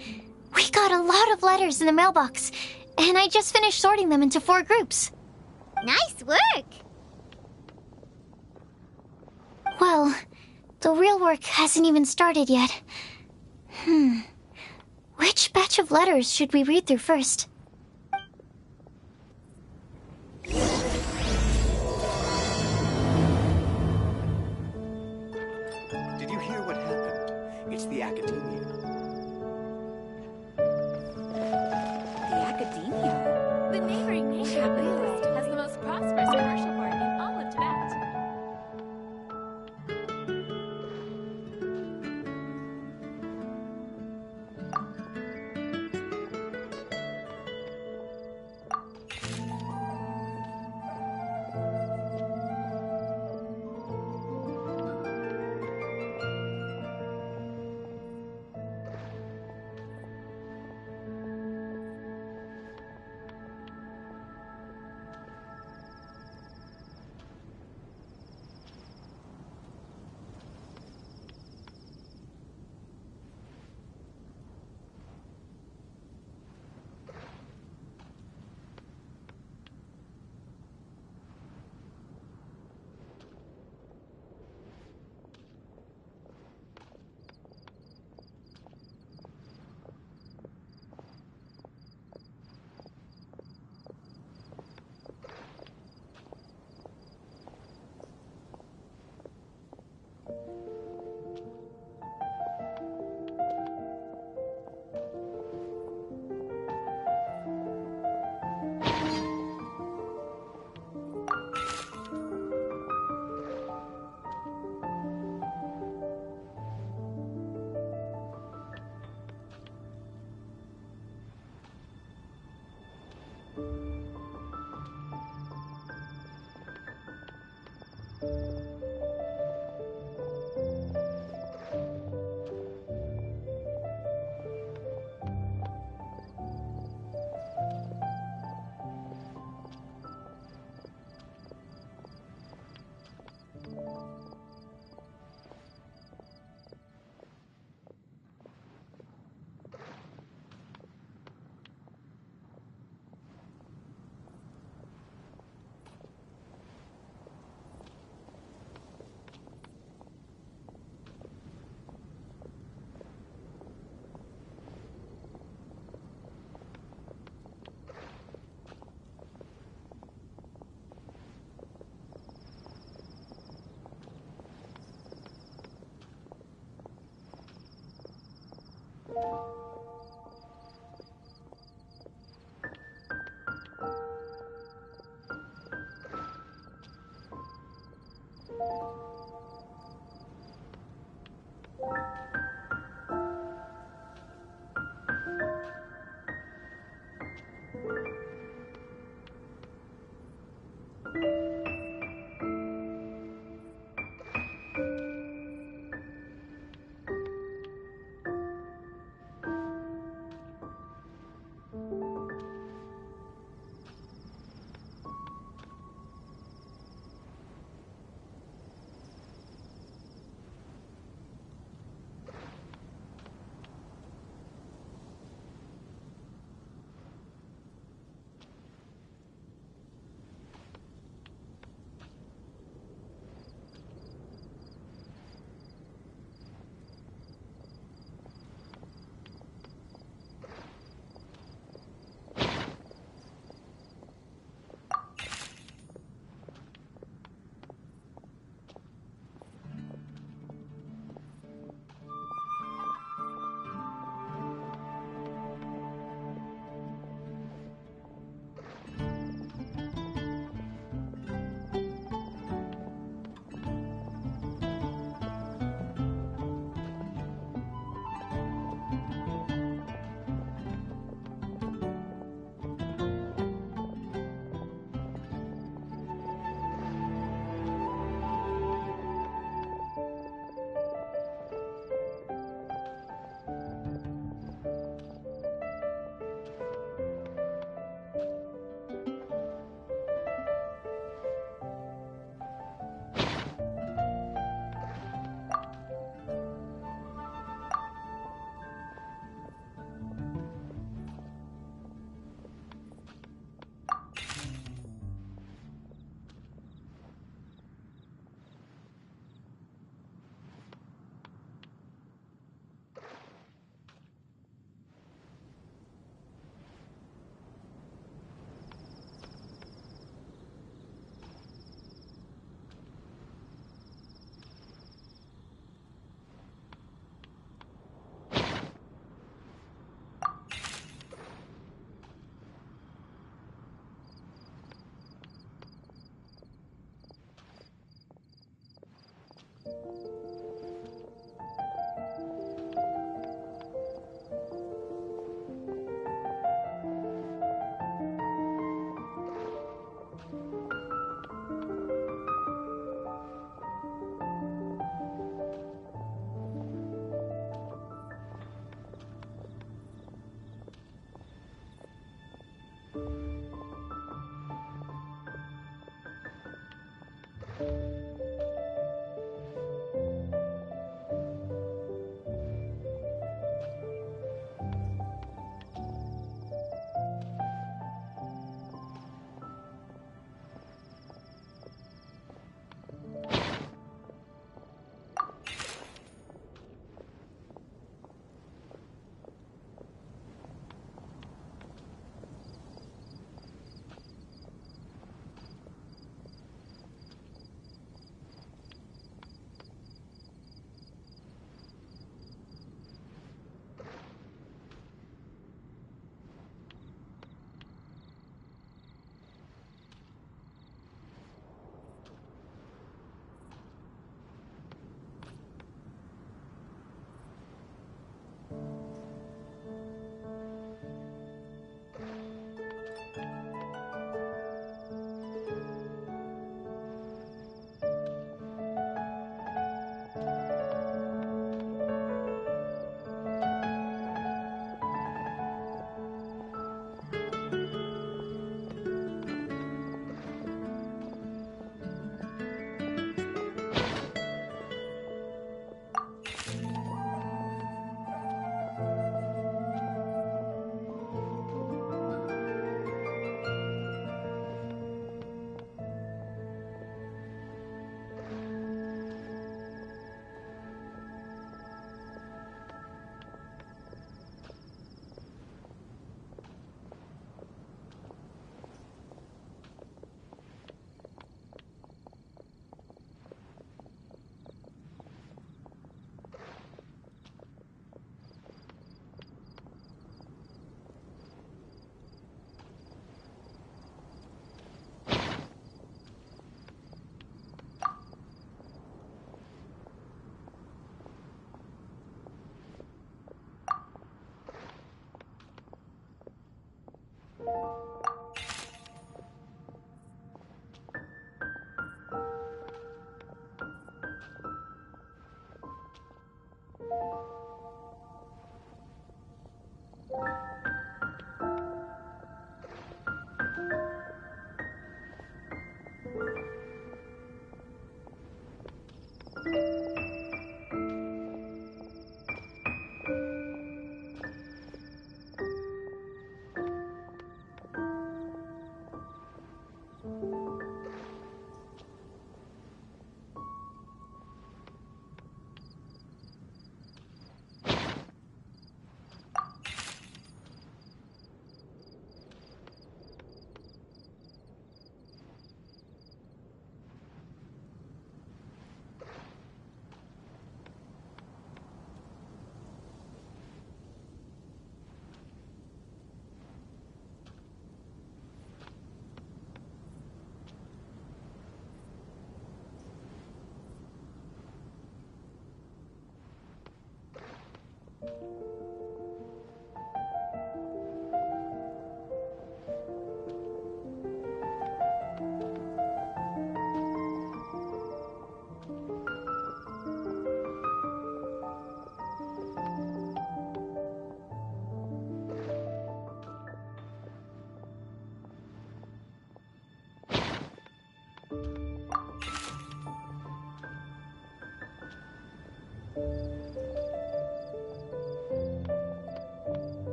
We got a lot of letters in the mailbox, and I just finished sorting them into 4 groups. Nice work! Well, the real work hasn't even started yet. Which batch of letters should we read through first? Did you hear what happened? It's the academia. The academia? The neighboring nation of Windblume has the most prosperous commercial port in all of Tibet.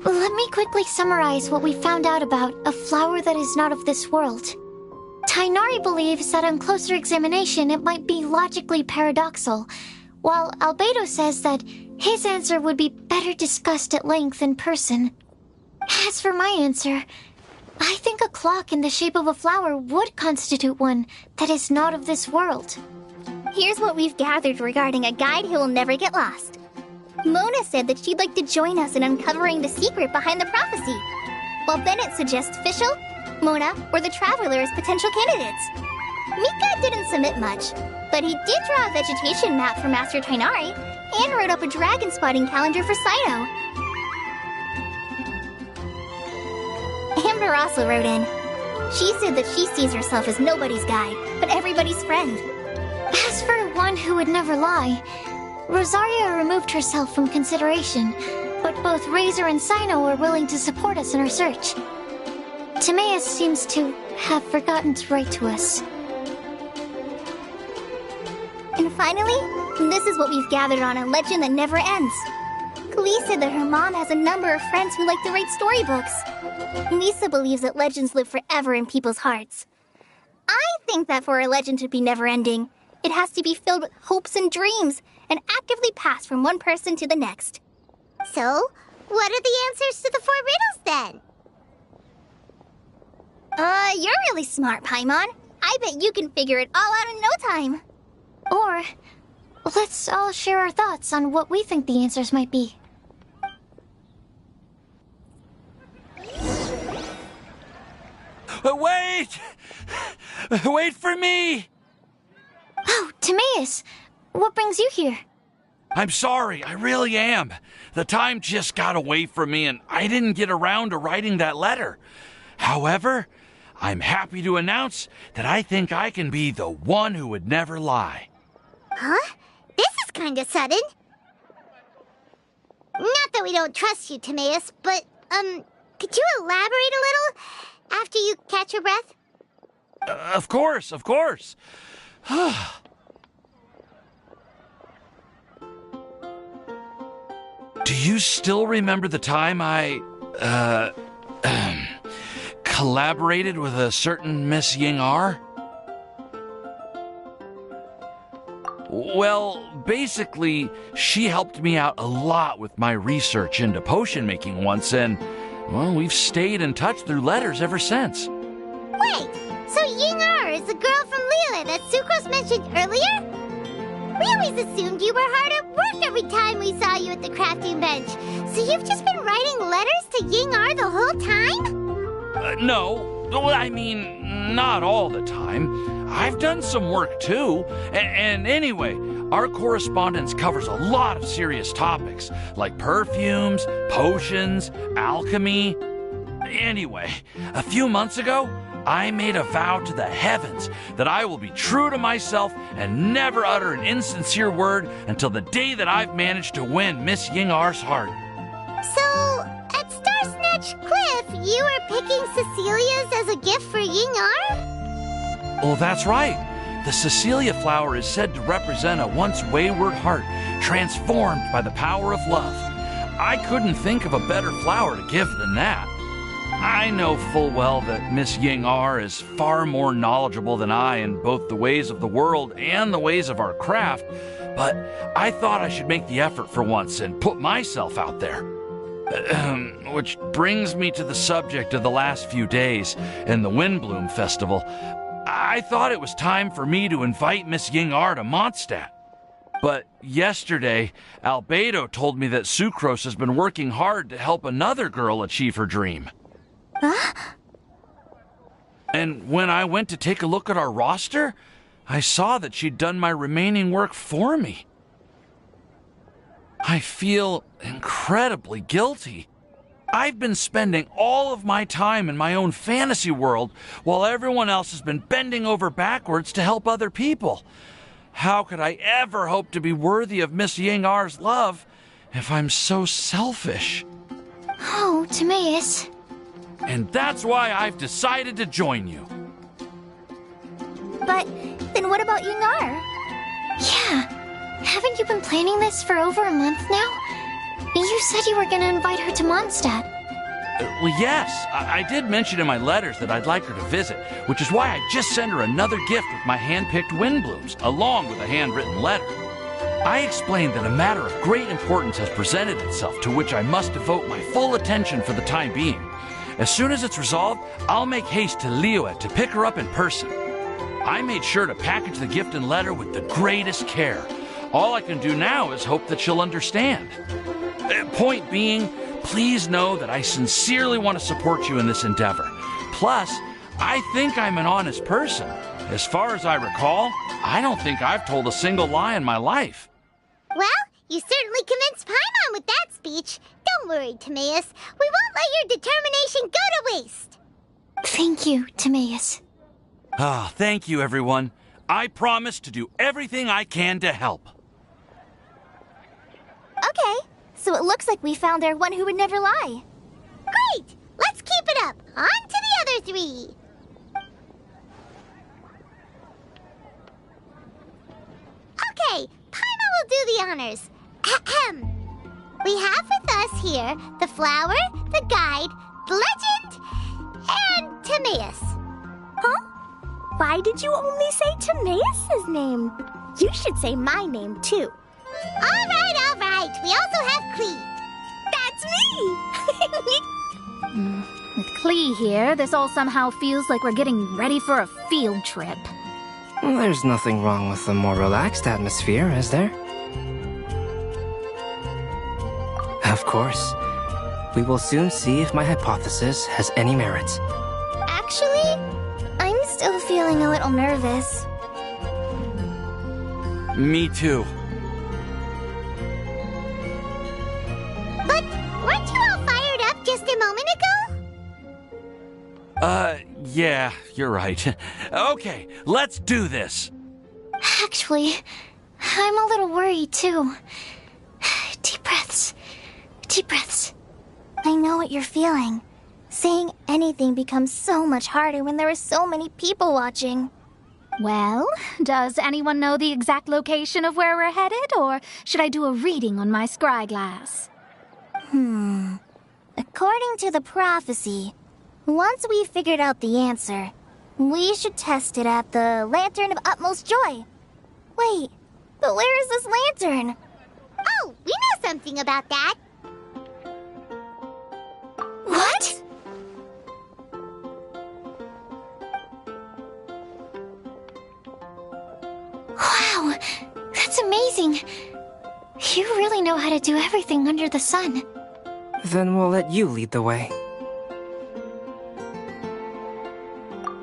Let me quickly summarize what we found out about a flower that is not of this world. Tainari believes that on closer examination it might be logically paradoxal, while Albedo says that his answer would be better discussed at length in person. As for my answer, I think a clock in the shape of a flower would constitute one that is not of this world. Here's what we've gathered regarding a guide who will never get lost. Mona said that she'd like to join us in uncovering the secret behind the prophecy, while Bennett suggests Fischl, Mona, or the Traveler as potential candidates. Mika didn't submit much, but he did draw a vegetation map for Master Tainari and wrote up a dragon spotting calendar for Saito. Amber also wrote in. She said that she sees herself as nobody's guide, but everybody's friend. As for one who would never lie, Rosaria removed herself from consideration, but both Razor and Sino are willing to support us in our search. Timaeus seems to have forgotten to write to us. And finally, this is what we've gathered on a legend that never ends. Klee said that her mom has a number of friends who like to write storybooks. Lisa believes that legends live forever in people's hearts. I think that for a legend to be never-ending, it has to be filled with hopes and dreams, and actively passed from one person to the next. So, what are the answers to the 4 riddles, then? You're really smart, Paimon. I bet you can figure it all out in no time. Or, let's all share our thoughts on what we think the answers might be. Wait! Wait for me! Oh, Timaeus! What brings you here? I'm sorry, I really am. The time just got away from me and I didn't get around to writing that letter. However, I'm happy to announce that I think I can be the one who would never lie. Huh? This is kinda sudden. Not that we don't trust you, Timaeus, but, could you elaborate a little after you catch your breath? Of course, of course. Do you still remember the time I, collaborated with a certain Miss Ying-ar? Well, basically, she helped me out a lot with my research into potion making once, and, well, we've stayed in touch through letters ever since. Wait, so Ying-ar is the girl from Liyue that Sucrose mentioned earlier? We always assumed you were hard at work every time we saw you at the crafting bench. So you've just been writing letters to Ying-ar the whole time? No, I mean, not all the time. I've done some work too. And anyway, our correspondence covers a lot of serious topics, like perfumes, potions, alchemy. Anyway, a few months ago, I made a vow to the heavens that I will be true to myself and never utter an insincere word until the day that I've managed to win Miss Ying-ar's heart. So, at Star Snatch Cliff, you were picking Cecilia's as a gift for Ying-ar? Oh, that's right. The Cecilia flower is said to represent a once wayward heart transformed by the power of love. I couldn't think of a better flower to give than that. I know full well that Miss Ying-ar is far more knowledgeable than I in both the ways of the world and the ways of our craft, but I thought I should make the effort for once and put myself out there. Which brings me to the subject of the last few days in the Windblume Festival. I thought it was time for me to invite Miss Ying-ar to Mondstadt. But yesterday, Albedo told me that Sucrose has been working hard to help another girl achieve her dream. Huh? And when I went to take a look at our roster, I saw that she'd done my remaining work for me. I feel incredibly guilty. I've been spending all of my time in my own fantasy world while everyone else has been bending over backwards to help other people. How could I ever hope to be worthy of Miss Ying-ar's love if I'm so selfish? Oh, Timaeus. And that's why I've decided to join you. But then what about Ying-ar? Yeah. Haven't you been planning this for over a month now? You said you were going to invite her to Mondstadt. Well, yes. I did mention in my letters that I'd like her to visit, which is why I just sent her another gift with my hand-picked Windblooms, along with a handwritten letter. I explained that a matter of great importance has presented itself to which I must devote my full attention for the time being. As soon as it's resolved, I'll make haste to Liyue to pick her up in person. I made sure to package the gift and letter with the greatest care. All I can do now is hope that she'll understand. Point being, please know that I sincerely want to support you in this endeavor. Plus, I think I'm an honest person. As far as I recall, I don't think I've told a single lie in my life. Well, you certainly convinced Paimon with that speech. Don't worry, Timaeus. We won't let your determination go to waste. Thank you, Timaeus. Ah, thank you, everyone. I promise to do everything I can to help. Okay, so it looks like we found our one who would never lie. Great! Let's keep it up. On to the other three. Okay, Paimon will do the honors. Ahem. We have with us here the flower, the guide, the legend, and Timaeus. Huh? Why did you only say Timaeus' name? You should say my name, too. All right. We also have Klee. That's me! With Klee here, this all somehow feels like we're getting ready for a field trip. There's nothing wrong with a more relaxed atmosphere, is there? Of course. We will soon see if my hypothesis has any merit. Actually, I'm still feeling a little nervous. Me too. But weren't you all fired up just a moment ago? Yeah, you're right. Okay, let's do this. Actually, I'm a little worried too. Deep breaths. Deep breaths. I know what you're feeling. Saying anything becomes so much harder when there are so many people watching. Well, does anyone know the exact location of where we're headed, or should I do a reading on my scry glass? According to the prophecy, once we've figured out the answer, we should test it at the Lantern of Utmost Joy. Wait, but where is this lantern? Oh, we know something about that. What? Wow, that's amazing. You really know how to do everything under the sun. Then we'll let you lead the way.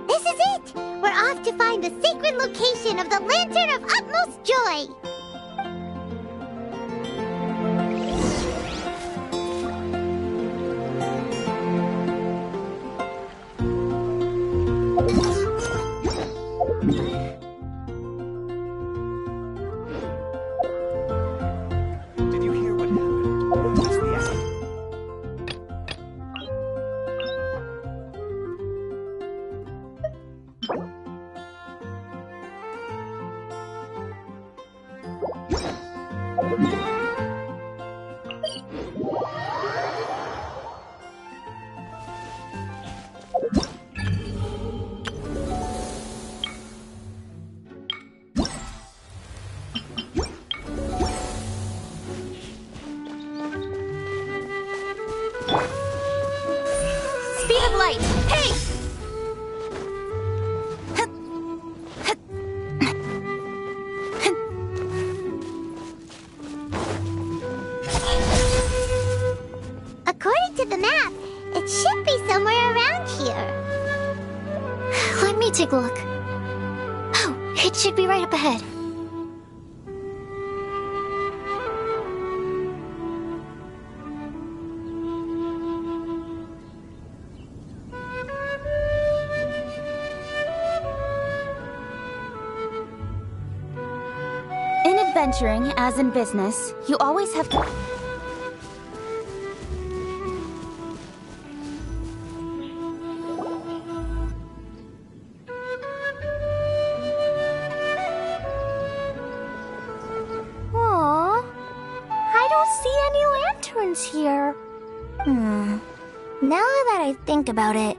This is it! We're off to find the sacred location of the Lantern of Utmost Joy! Did you hear what happened? It's the end. Speed of light! Hey! According to the map, it should be somewhere around here. Let me take a look. Oh, it should be right up ahead. In adventuring, as in business, you always have to... Aww, I don't see any lanterns here. Now that I think about it,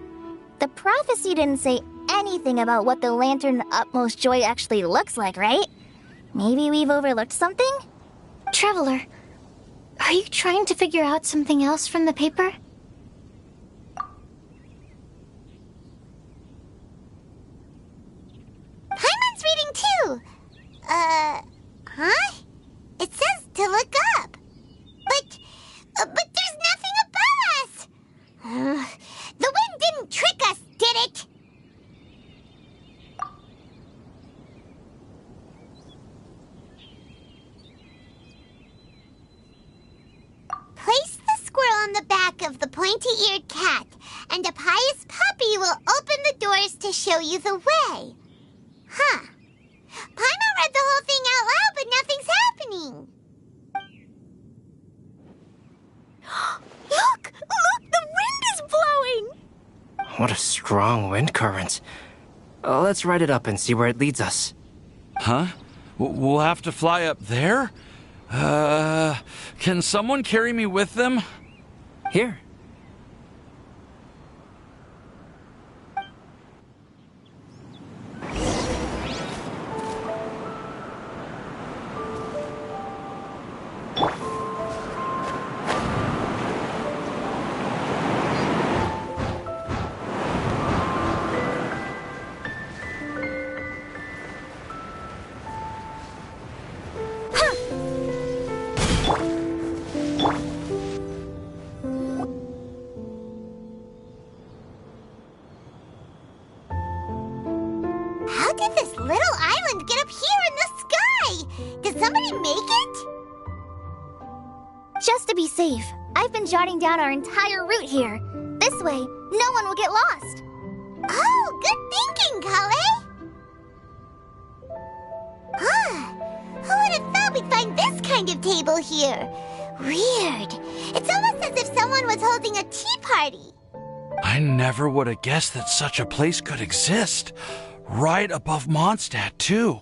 the prophecy didn't say anything about what the Lantern of Utmost Joy actually looks like, right? Maybe we've overlooked something? Traveler, are you trying to figure out something else from the paper? Paimon's reading too! Huh? It says to look up. But there's nothing above us! The wind didn't trick us, did it? Place the squirrel on the back of the pointy-eared cat, and a pious puppy will open the doors to show you the way. Huh. Paimon read the whole thing out loud, but nothing's happening. Look! Look! The wind is blowing! What a strong wind current. Let's ride it up and see where it leads us. Huh? We'll have to fly up there? Can someone carry me with them? Here. How did this little island get up here in the sky? Did somebody make it? Just to be safe, I've been jotting down our entire route here. This way, no one will get lost. Oh, good thinking, Kale! Huh. Who would have thought we'd find this kind of table here? Weird. It's almost as if someone was holding a tea party. I never would have guessed that such a place could exist. Right above Mondstadt, too.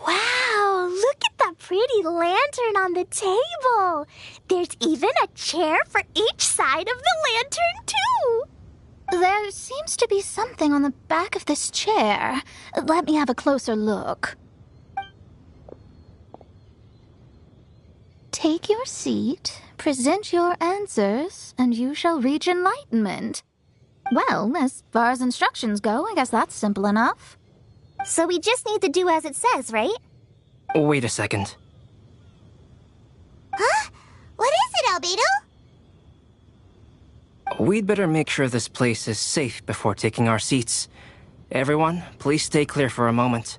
Wow, look at that pretty lantern on the table. There's even a chair for each side of the lantern, too. There seems to be something on the back of this chair. Let me have a closer look. Take your seat, present your answers, and you shall reach enlightenment. Well, as far as instructions go, I guess that's simple enough. So we just need to do as it says, right? Wait a second. Huh? What is it, Albedo? We'd better make sure this place is safe before taking our seats. Everyone, please stay clear for a moment.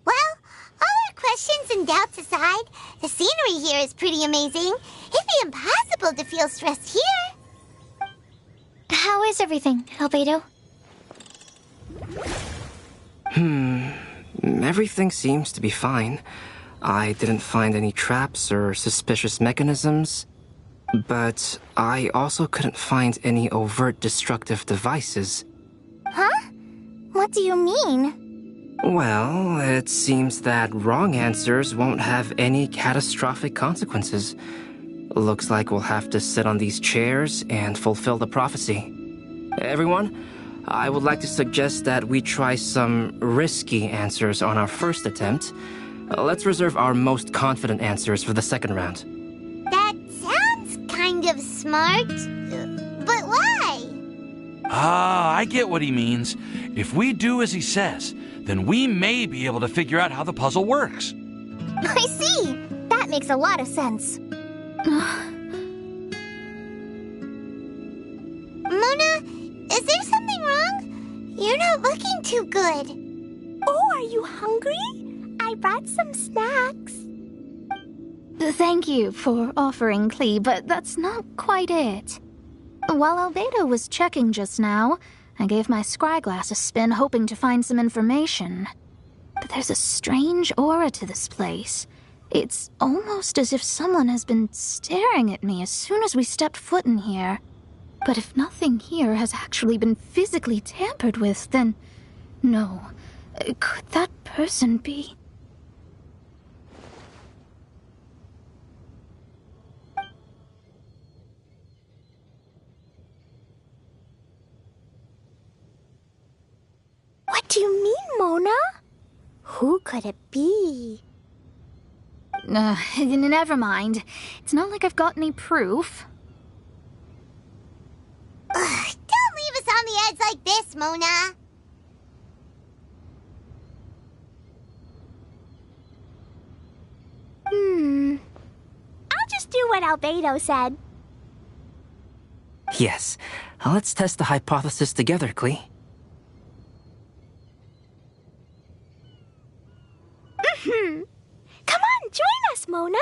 Well, all our questions and doubts aside, the scenery here is pretty amazing. It'd be impossible to feel stressed here. How is everything, Albedo? Everything seems to be fine. I didn't find any traps or suspicious mechanisms, but I also couldn't find any overt destructive devices. Huh? What do you mean? Well, it seems that wrong answers won't have any catastrophic consequences. Looks like we'll have to sit on these chairs and fulfill the prophecy. Everyone, I would like to suggest that we try some risky answers on our first attempt. Let's reserve our most confident answers for the second round. That sounds kind of smart, but why? Ah, I get what he means. If we do as he says, then we may be able to figure out how the puzzle works. I see. That makes a lot of sense. Mona, is there something wrong? You're not looking too good. Oh, are you hungry? I brought some snacks. Thank you for offering, Klee, but that's not quite it. While Albedo was checking just now, I gave my scryglass a spin hoping to find some information. But there's a strange aura to this place. It's almost as if someone has been staring at me as soon as we stepped foot in here. But if nothing here has actually been physically tampered with, then no. Could that person be... What do you mean, Mona? Who could it be? Never mind. It's not like I've got any proof. Don't leave us on the edge like this, Mona. I'll just do what Albedo said. Yes, let's test the hypothesis together, Klee. Come on, join us, Mona.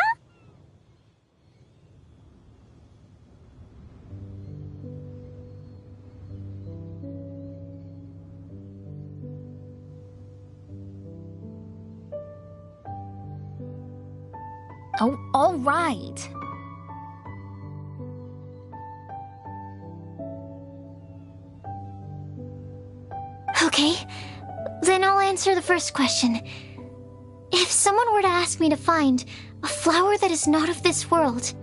Oh, all right. Okay, then I'll answer the first question. If someone were to ask me to find a flower that is not of this world,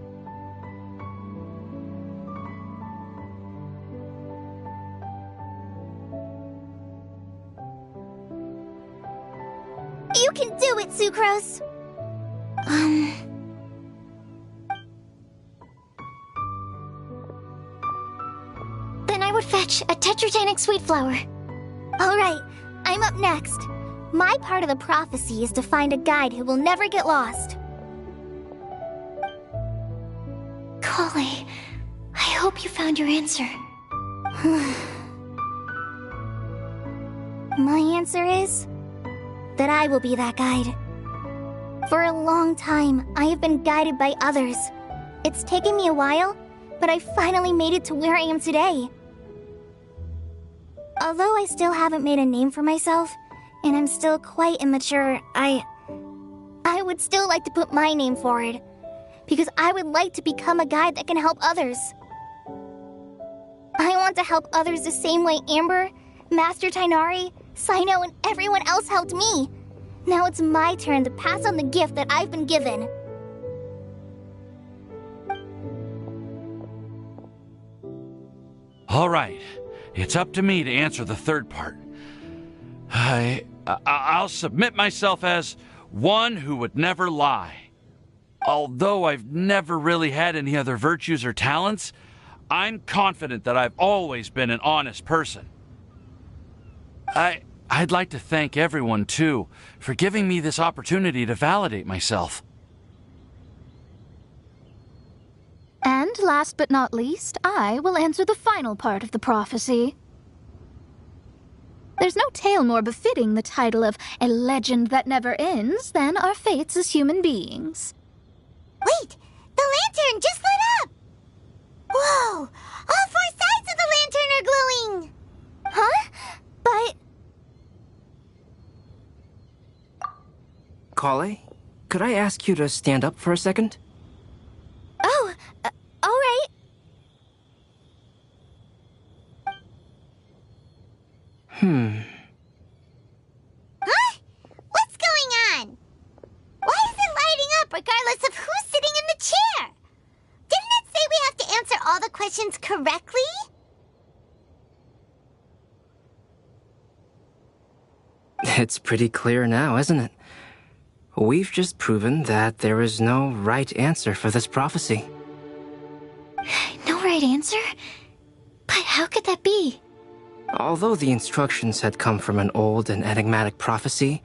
You can do it, Sucrose. Then I would fetch a tetratanic sweet flower. All right, I'm up next. My part of the prophecy is to find a guide who will never get lost. Kali, I hope you found your answer. My answer is that I will be that guide. For a long time, I have been guided by others. It's taken me a while, but I finally made it to where I am today. Although I still haven't made a name for myself, and I'm still quite immature, I would still like to put my name forward. because I would like to become a guide that can help others. I want to help others the same way Amber, Master Tainari, Sino, and everyone else helped me. Now it's my turn to pass on the gift that I've been given. All right, it's up to me to answer the third part. I'll submit myself as one who would never lie. Although I've never really had any other virtues or talents, I'm confident that I've always been an honest person. I'd like to thank everyone, too, for giving me this opportunity to validate myself. And last but not least, I will answer the final part of the prophecy. There's no tale more befitting the title of a legend that never ends than our fates as human beings. Wait! The lantern just lit up! Whoa! All 4 sides of the lantern are glowing! Huh? But... Kale, could I ask you to stand up for a second? Oh, all right. Huh? What's going on? Why is it lighting up regardless of who's sitting in the chair? Didn't it say we have to answer all the questions correctly? It's pretty clear now, isn't it? We've just proven that there is no right answer for this prophecy. No right answer? But how could that be? Although the instructions had come from an old and enigmatic prophecy,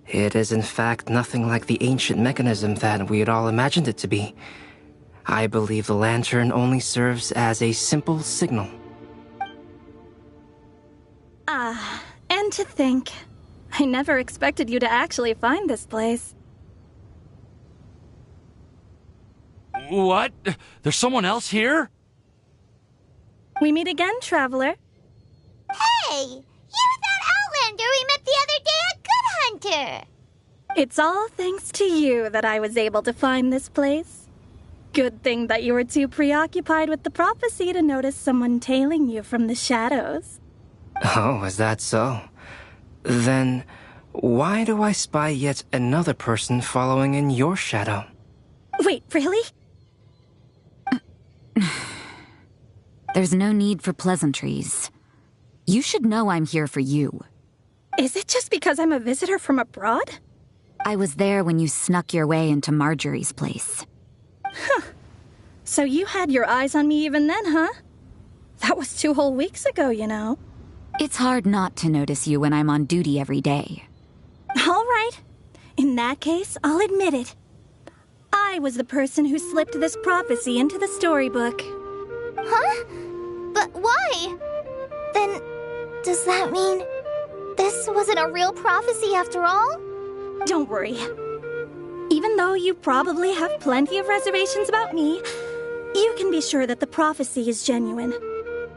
it is in fact nothing like the ancient mechanism that we had all imagined it to be. I believe the lantern only serves as a simple signal. And to think, I never expected you to actually find this place. What? There's someone else here? We meet again, traveler. Hey! You're that Outlander we met the other day at Good Hunter! It's all thanks to you that I was able to find this place. Good thing that you were too preoccupied with the prophecy to notice someone tailing you from the shadows. Oh, is that so? Then, why do I spy yet another person following in your shadow? Wait, really? There's no need for pleasantries. You should know I'm here for you. Is it just because I'm a visitor from abroad? I was there when you snuck your way into Marjorie's place. Huh. So you had your eyes on me even then, huh? That was 2 whole weeks ago, you know. It's hard not to notice you when I'm on duty every day. All right. In that case, I'll admit it. I was the person who slipped this prophecy into the storybook. Huh? But why? Then, does that mean this wasn't a real prophecy after all? Don't worry. Even though you probably have plenty of reservations about me, you can be sure that the prophecy is genuine.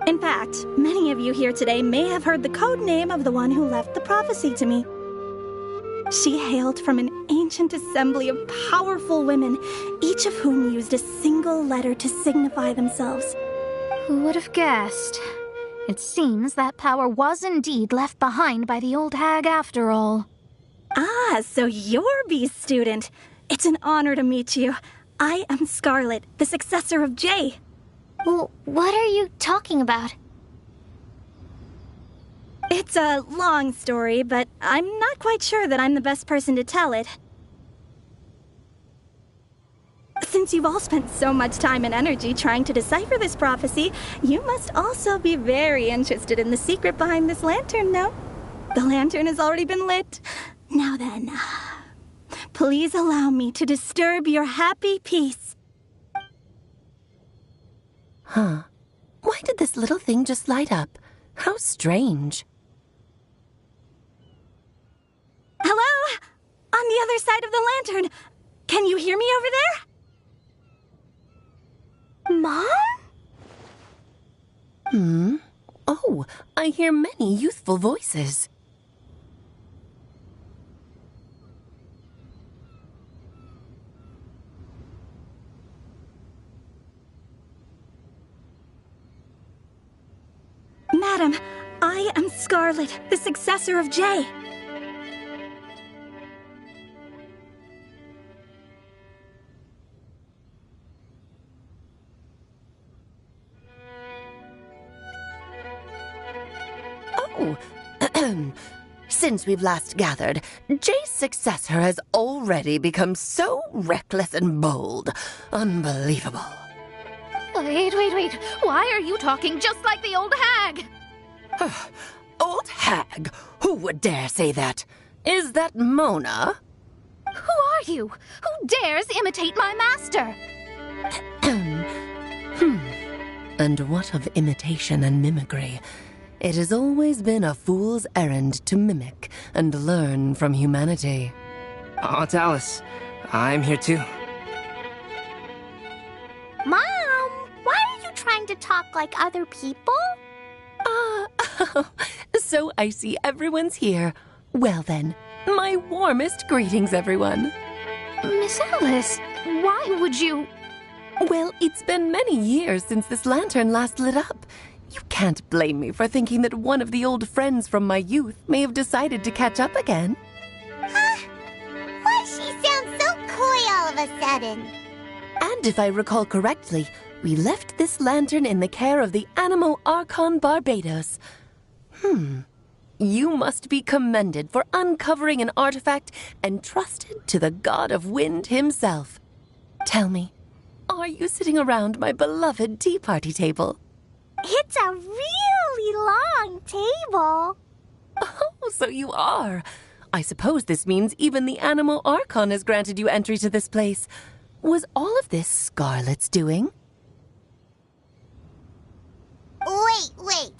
In fact, many of you here today may have heard the code name of the one who left the prophecy to me. She hailed from an ancient assembly of powerful women, each of whom used a single letter to signify themselves. Who would have guessed? It seems that power was indeed left behind by the old hag after all. Ah, so you're B's student. It's an honor to meet you. I am Scarlet, the successor of Jay. Well, what are you talking about? It's a long story, but I'm not quite sure that I'm the best person to tell it. Since you've all spent so much time and energy trying to decipher this prophecy, you must also be very interested in the secret behind this lantern, no? The lantern has already been lit. Now then, please allow me to disturb your happy peace. Huh. Why did this little thing just light up? How strange. Hello? On the other side of the lantern. Can you hear me over there? Mom? Oh, I hear many youthful voices. Madam, I am Scarlet, the successor of Jay. Oh, since we've last gathered, Jay's successor has already become so reckless and bold. Unbelievable. Wait. Why are you talking just like the old hag? Old hag? Who would dare say that? Is that Mona? Who are you? Who dares imitate my master? And what of imitation and mimicry? It has always been a fool's errand to mimic and learn from humanity. Aunt Alice, I'm here too. Mom, why are you trying to talk like other people? So I see everyone's here. Well then, my warmest greetings, everyone. Miss Alice, why would you... Well, it's been many years since this lantern last lit up. You can't blame me for thinking that one of the old friends from my youth may have decided to catch up again. Why she sounds so coy all of a sudden? And if I recall correctly, we left this lantern in the care of the Animo Archon Barbados. You must be commended for uncovering an artifact entrusted to the god of wind himself. Tell me, are you sitting around my beloved tea party table? It's a really long table. Oh, so you are. I suppose this means even the Animo Archon has granted you entry to this place. Was all of this Scarlet's doing? Wait.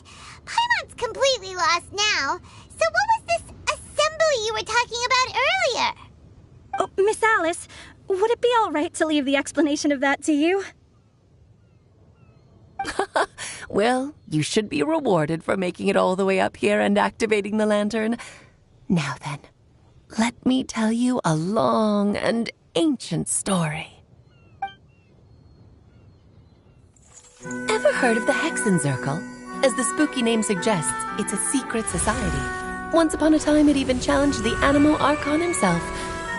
Paimon's completely lost now. So what was this assembly you were talking about earlier? Oh, Miss Alice, would it be all right to leave the explanation of that to you? Well, you should be rewarded for making it all the way up here and activating the lantern. Now then, let me tell you a long and ancient story. Ever heard of the Hexenzirkel? As the spooky name suggests, it's a secret society. Once upon a time, it even challenged the Animo Archon himself.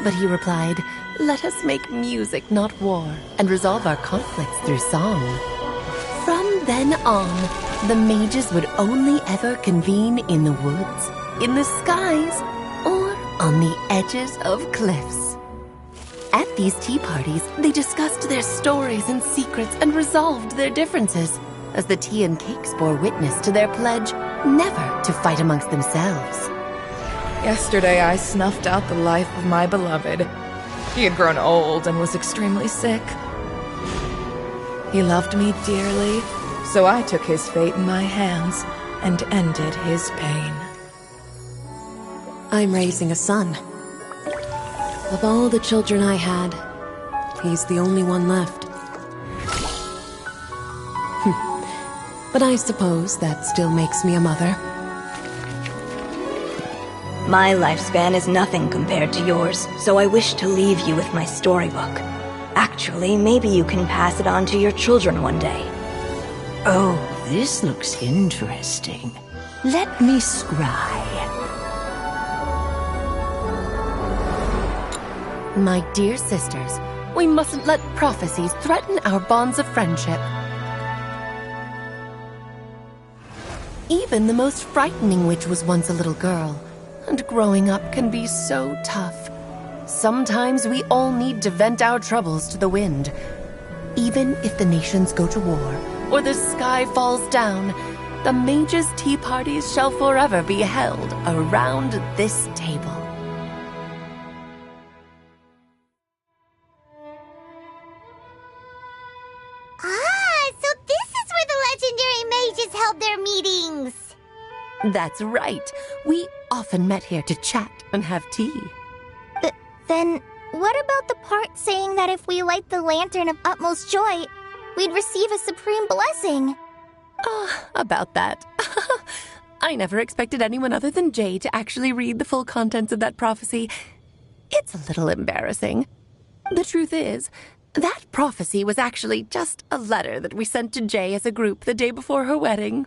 But he replied, "Let us make music, not war, and resolve our conflicts through song." From then on, the mages would only ever convene in the woods, in the skies, or on the edges of cliffs. At these tea parties, they discussed their stories and secrets and resolved their differences, as the tea and cakes bore witness to their pledge never to fight amongst themselves. Yesterday, I snuffed out the life of my beloved. He had grown old and was extremely sick. He loved me dearly, so I took his fate in my hands and ended his pain. I'm raising a son. Of all the children I had, he's the only one left. But I suppose that still makes me a mother. My lifespan is nothing compared to yours, so I wish to leave you with my storybook. Actually, maybe you can pass it on to your children one day. Oh, this looks interesting. Let me scry. My dear sisters, we mustn't let prophecies threaten our bonds of friendship. Even the most frightening witch was once a little girl, and growing up can be so tough. Sometimes we all need to vent our troubles to the wind. Even if the nations go to war, or the sky falls down, the mages' tea parties shall forever be held around this table. So this is where the legendary mages held their meetings. That's right. We often met here to chat and have tea. Then, what about the part saying that if we light the lantern of utmost joy, we'd receive a supreme blessing? About that. I never expected anyone other than Jay to actually read the full contents of that prophecy. It's a little embarrassing. The truth is, that prophecy was actually just a letter that we sent to Jay as a group the day before her wedding.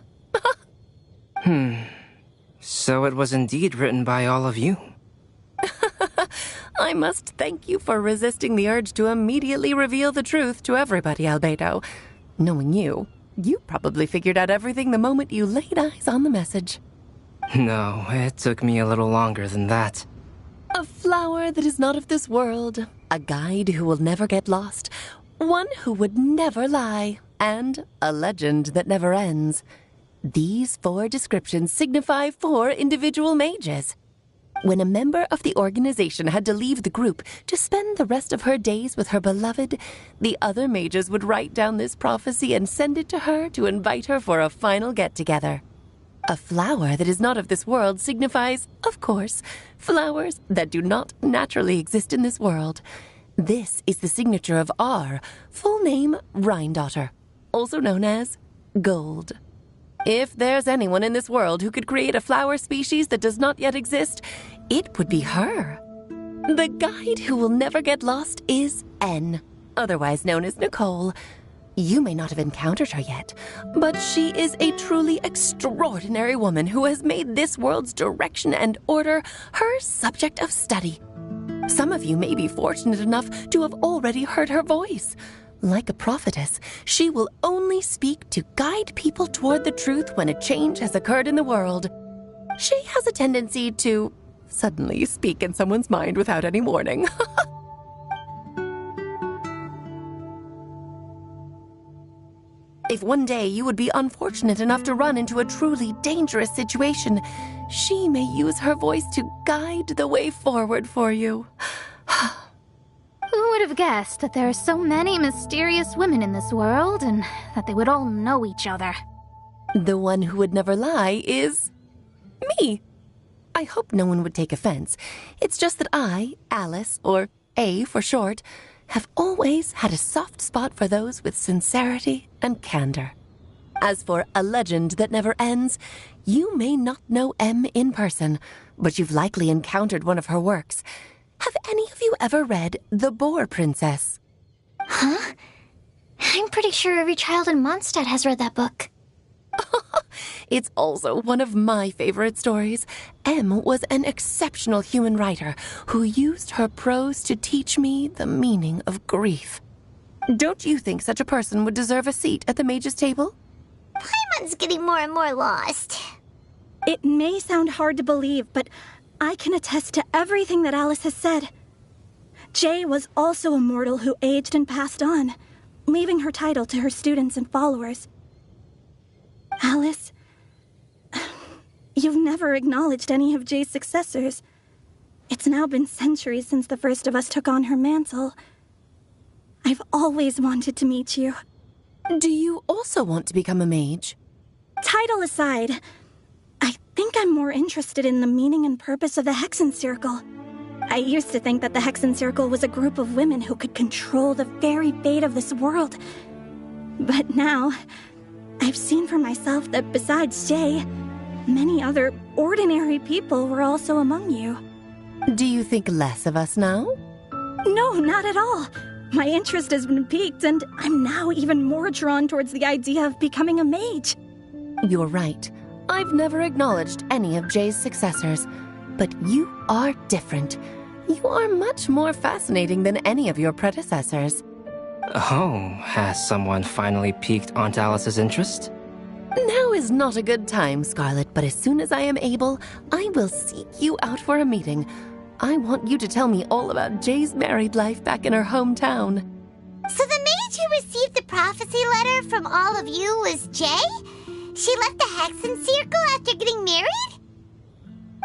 So it was indeed written by all of you. I must thank you for resisting the urge to immediately reveal the truth to everybody, Albedo. Knowing you, you probably figured out everything the moment you laid eyes on the message. No, it took me a little longer than that. A flower that is not of this world, a guide who will never get lost, one who would never lie, and a legend that never ends. These 4 descriptions signify 4 individual mages. When a member of the organization had to leave the group to spend the rest of her days with her beloved, the other mages would write down this prophecy and send it to her to invite her for a final get-together. A flower that is not of this world signifies, of course, flowers that do not naturally exist in this world. This is the signature of our full name, Rhine-daughter, also known as Gold. If there's anyone in this world who could create a flower species that does not yet exist, it would be her. The guide who will never get lost is N, otherwise known as Nicole. You may not have encountered her yet, but she is a truly extraordinary woman who has made this world's direction and order her subject of study. Some of you may be fortunate enough to have already heard her voice. Like a prophetess, she will only speak to guide people toward the truth when a change has occurred in the world. She has a tendency to suddenly speak in someone's mind without any warning. If one day you would be unfortunate enough to run into a truly dangerous situation, she may use her voice to guide the way forward for you. Who would have guessed that there are so many mysterious women in this world and that they would all know each other? The one who would never lie is me. I hope no one would take offense. It's just that I, Alice, or A for short, have always had a soft spot for those with sincerity and candor. As for a legend that never ends, you may not know M in person, but you've likely encountered one of her works. Have any of you ever read The Boar Princess? Huh? I'm pretty sure every child in Mondstadt has read that book. It's also one of my favorite stories. M was an exceptional human writer who used her prose to teach me the meaning of grief. Don't you think such a person would deserve a seat at the mage's table? Paimon's getting more and more lost. It may sound hard to believe, but I can attest to everything that Alice has said. Jay was also a mortal who aged and passed on, leaving her title to her students and followers. Alice, you've never acknowledged any of Jay's successors. It's now been centuries since the first of us took on her mantle. I've always wanted to meet you. Do you also want to become a mage? Title aside, I think I'm more interested in the meaning and purpose of the Hexen Circle. I used to think that the Hexen Circle was a group of women who could control the very fate of this world. But now, I've seen for myself that besides Jay, many other ordinary people were also among you. Do you think less of us now? No, not at all. My interest has been piqued, and I'm now even more drawn towards the idea of becoming a mage. You're right. I've never acknowledged any of Jay's successors, but you are different. You are much more fascinating than any of your predecessors. Oh, has someone finally piqued Aunt Alice's interest? Now is not a good time, Scarlet, but as soon as I am able, I will seek you out for a meeting. I want you to tell me all about Jay's married life back in her hometown. So the mage who received the prophecy letter from all of you was Jay? She left the Hexen Circle after getting married?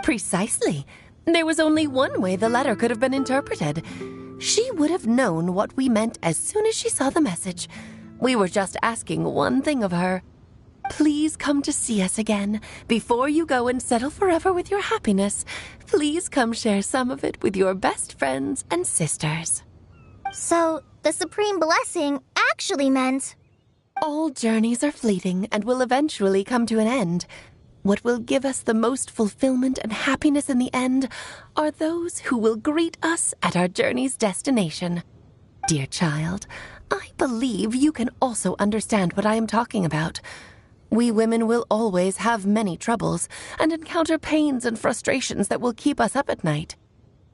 Precisely. There was only one way the letter could have been interpreted. She would have known what we meant as soon as she saw the message. We were just asking one thing of her. Please come to see us again. Before you go and settle forever with your happiness, please come share some of it with your best friends and sisters. So, the Supreme Blessing actually meant... All journeys are fleeting and will eventually come to an end. What will give us the most fulfillment and happiness in the end are those who will greet us at our journey's destination. Dear child, I believe you can also understand what I am talking about. We women will always have many troubles and encounter pains and frustrations that will keep us up at night.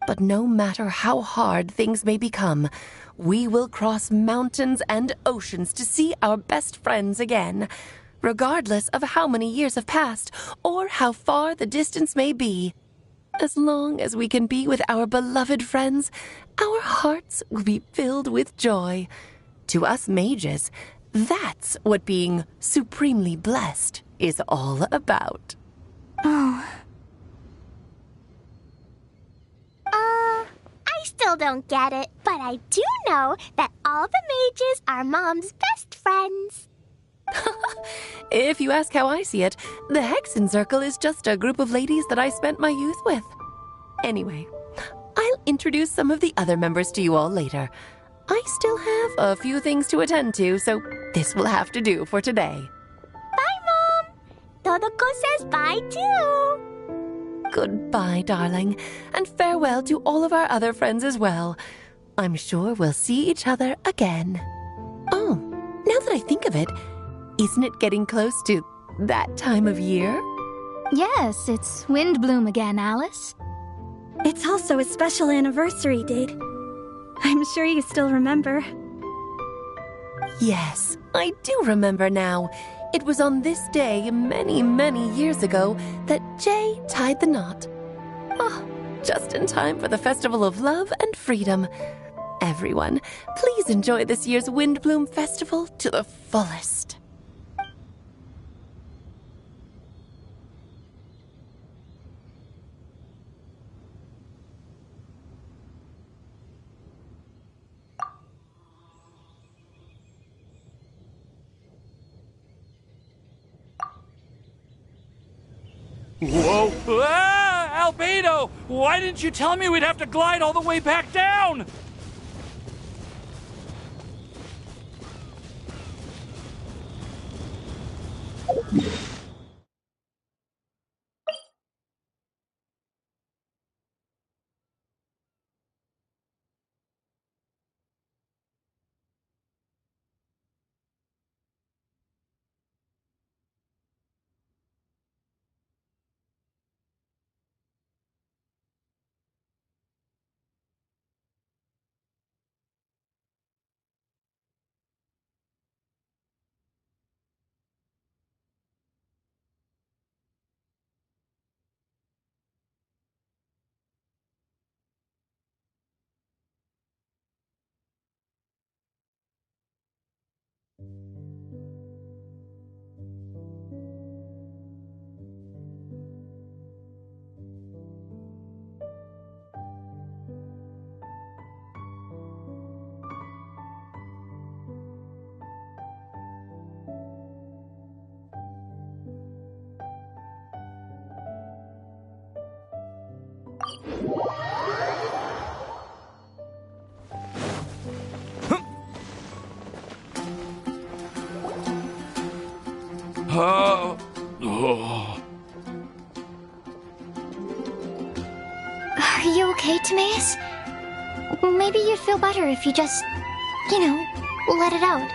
But no matter how hard things may become, we will cross mountains and oceans to see our best friends again, regardless of how many years have passed or how far the distance may be. As long as we can be with our beloved friends, our hearts will be filled with joy. To us mages, that's what being supremely blessed is all about. Oh. I still don't get it, but I do know that all the mages are Mom's best friends. If you ask how I see it, the Hexen Circle is just a group of ladies that I spent my youth with. Anyway, I'll introduce some of the other members to you all later. I still have a few things to attend to, so this will have to do for today. Bye, Mom! Todoko says bye, too! Goodbye, darling, and farewell to all of our other friends as well. I'm sure we'll see each other again. Oh, now that I think of it, isn't it getting close to that time of year? Yes, it's Windblume again, Alice. It's also a special anniversary date. I'm sure you still remember. Yes, I do remember now. It was on this day many, many years ago that Jay tied the knot. Oh, just in time for the Festival of Love and Freedom. Everyone, please enjoy this year's Windblume Festival to the fullest. Whoa! Ah! Albedo! Why didn't you tell me we'd have to glide all the way back down? Oh. Are you okay, Timaeus? Maybe you'd feel better if you just, let it out.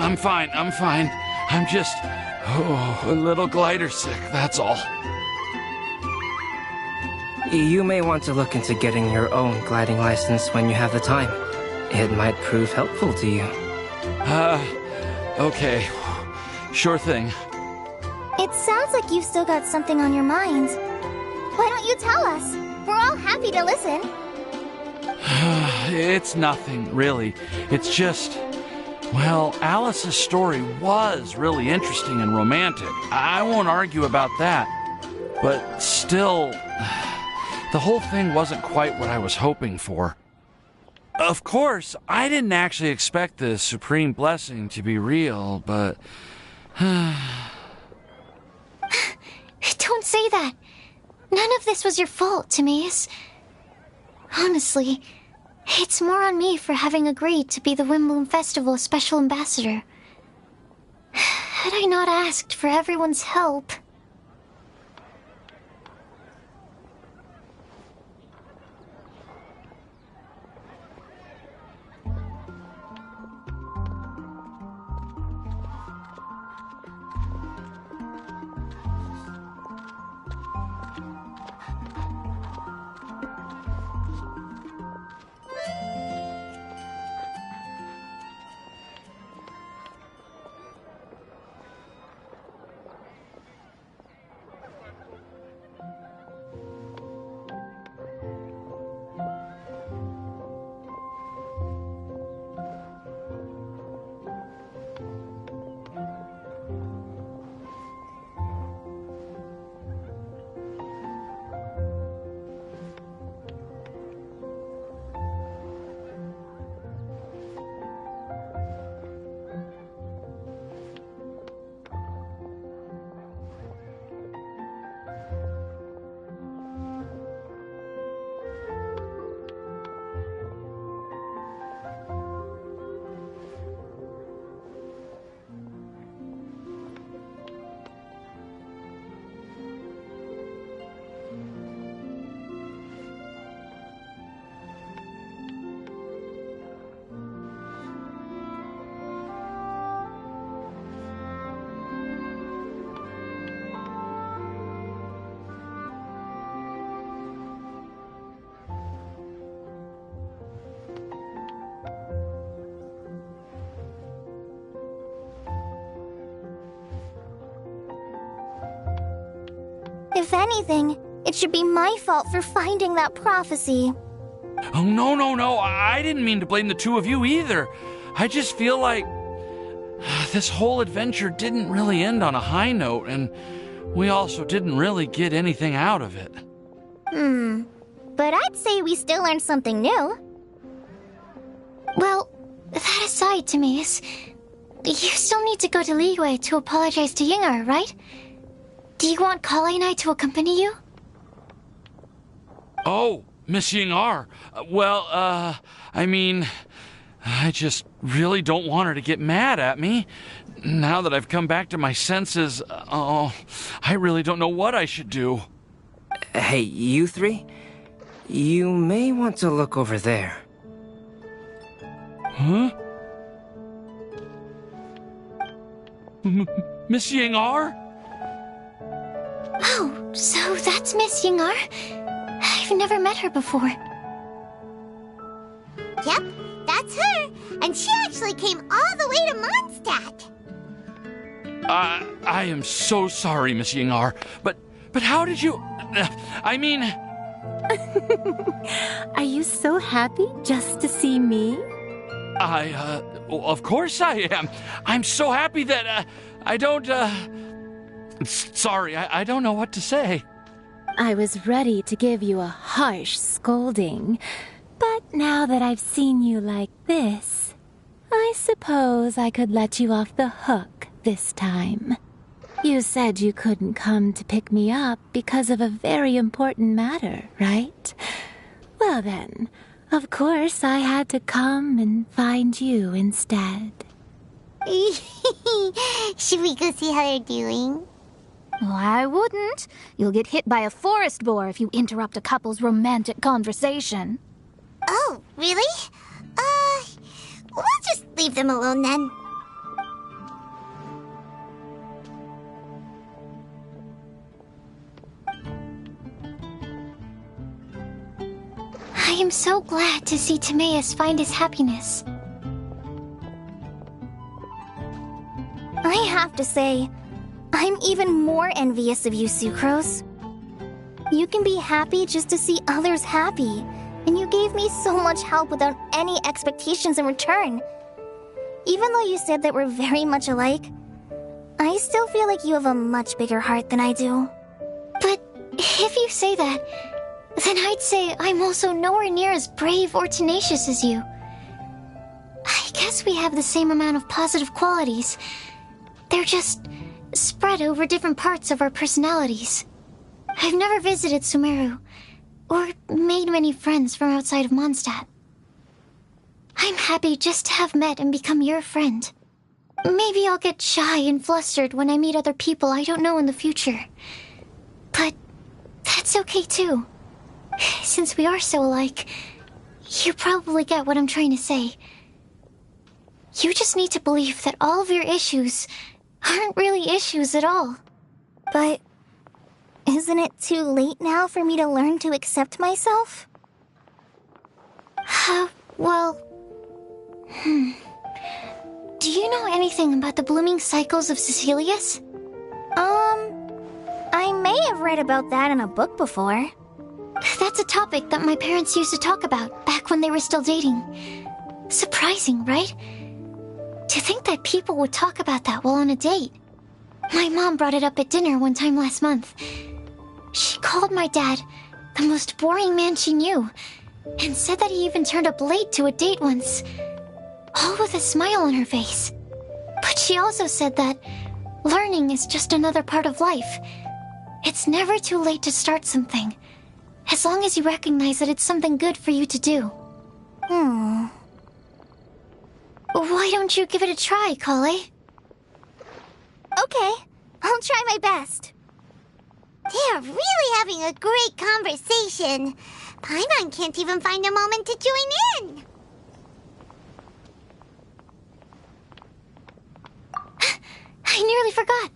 I'm fine. I'm just, a little glider sick, that's all. You may want to look into getting your own gliding license when you have the time. It might prove helpful to you. Okay. Sure thing. It sounds like you've still got something on your mind. Why don't you tell us? We're all happy to listen. It's nothing, really. It's just, well, Alice's story was really interesting and romantic. I won't argue about that. But still, the whole thing wasn't quite what I was hoping for. Of course, I didn't actually expect the supreme blessing to be real, but... Don't say that. None of this was your fault, Timaeus. Honestly, it's more on me for having agreed to be the Windblume Festival Special Ambassador. Had I not asked for everyone's help... If anything, it should be my fault for finding that prophecy. Oh, no. I didn't mean to blame the two of you either. I just feel like this whole adventure didn't really end on a high note, and we also didn't really get anything out of it. But I'd say we still learned something new. Well, that aside, Timaeus, you still need to go to Liyue to apologize to Yingar, right? Do you want Kale and I to accompany you? Oh, Miss Yingar. I mean, I just really don't want her to get mad at me. Now that I've come back to my senses, I really don't know what I should do. Hey, you three? You may want to look over there. Huh? Miss Yingar? Oh, so that's Miss Yingar? I've never met her before. Yep, that's her. And she actually came all the way to Mondstadt. I am so sorry, Miss Yingar, but how did you... I mean... Are you so happy just to see me? Of course I am. I'm so happy that, I don't, Sorry, I don't know what to say. I was ready to give you a harsh scolding, but now that I've seen you like this, I suppose I could let you off the hook this time. You said you couldn't come to pick me up because of a very important matter, right? Well then, of course I had to come and find you instead. Should we go see how they're doing? I wouldn't. You'll get hit by a forest boar if you interrupt a couple's romantic conversation. Oh, really? We'll just leave them alone then. I am so glad to see Timaeus find his happiness. I have to say, I'm even more envious of you, Sucrose. You can be happy just to see others happy, and you gave me so much help without any expectations in return. Even though you said that we're very much alike, I still feel like you have a much bigger heart than I do. But if you say that, then I'd say I'm also nowhere near as brave or tenacious as you. I guess we have the same amount of positive qualities. They're just spread over different parts of our personalities. I've never visited Sumeru, or made many friends from outside of Mondstadt. I'm happy just to have met and become your friend. Maybe I'll get shy and flustered when I meet other people I don't know in the future. But that's okay too. Since we are so alike, you probably get what I'm trying to say. You just need to believe that all of your issues aren't really issues at all. But isn't it too late now for me to learn to accept myself? Do you know anything about the blooming cycles of Cecilius? I may have read about that in a book before. That's a topic that my parents used to talk about back when they were still dating. Surprising, right? To think that people would talk about that while on a date. My mom brought it up at dinner one time last month. She called my dad the most boring man she knew, and said that he even turned up late to a date once, all with a smile on her face. But she also said that learning is just another part of life. It's never too late to start something, as long as you recognize that it's something good for you to do. Why don't you give it a try, Kale? Okay, I'll try my best. They're really having a great conversation. Paimon can't even find a moment to join in. I nearly forgot.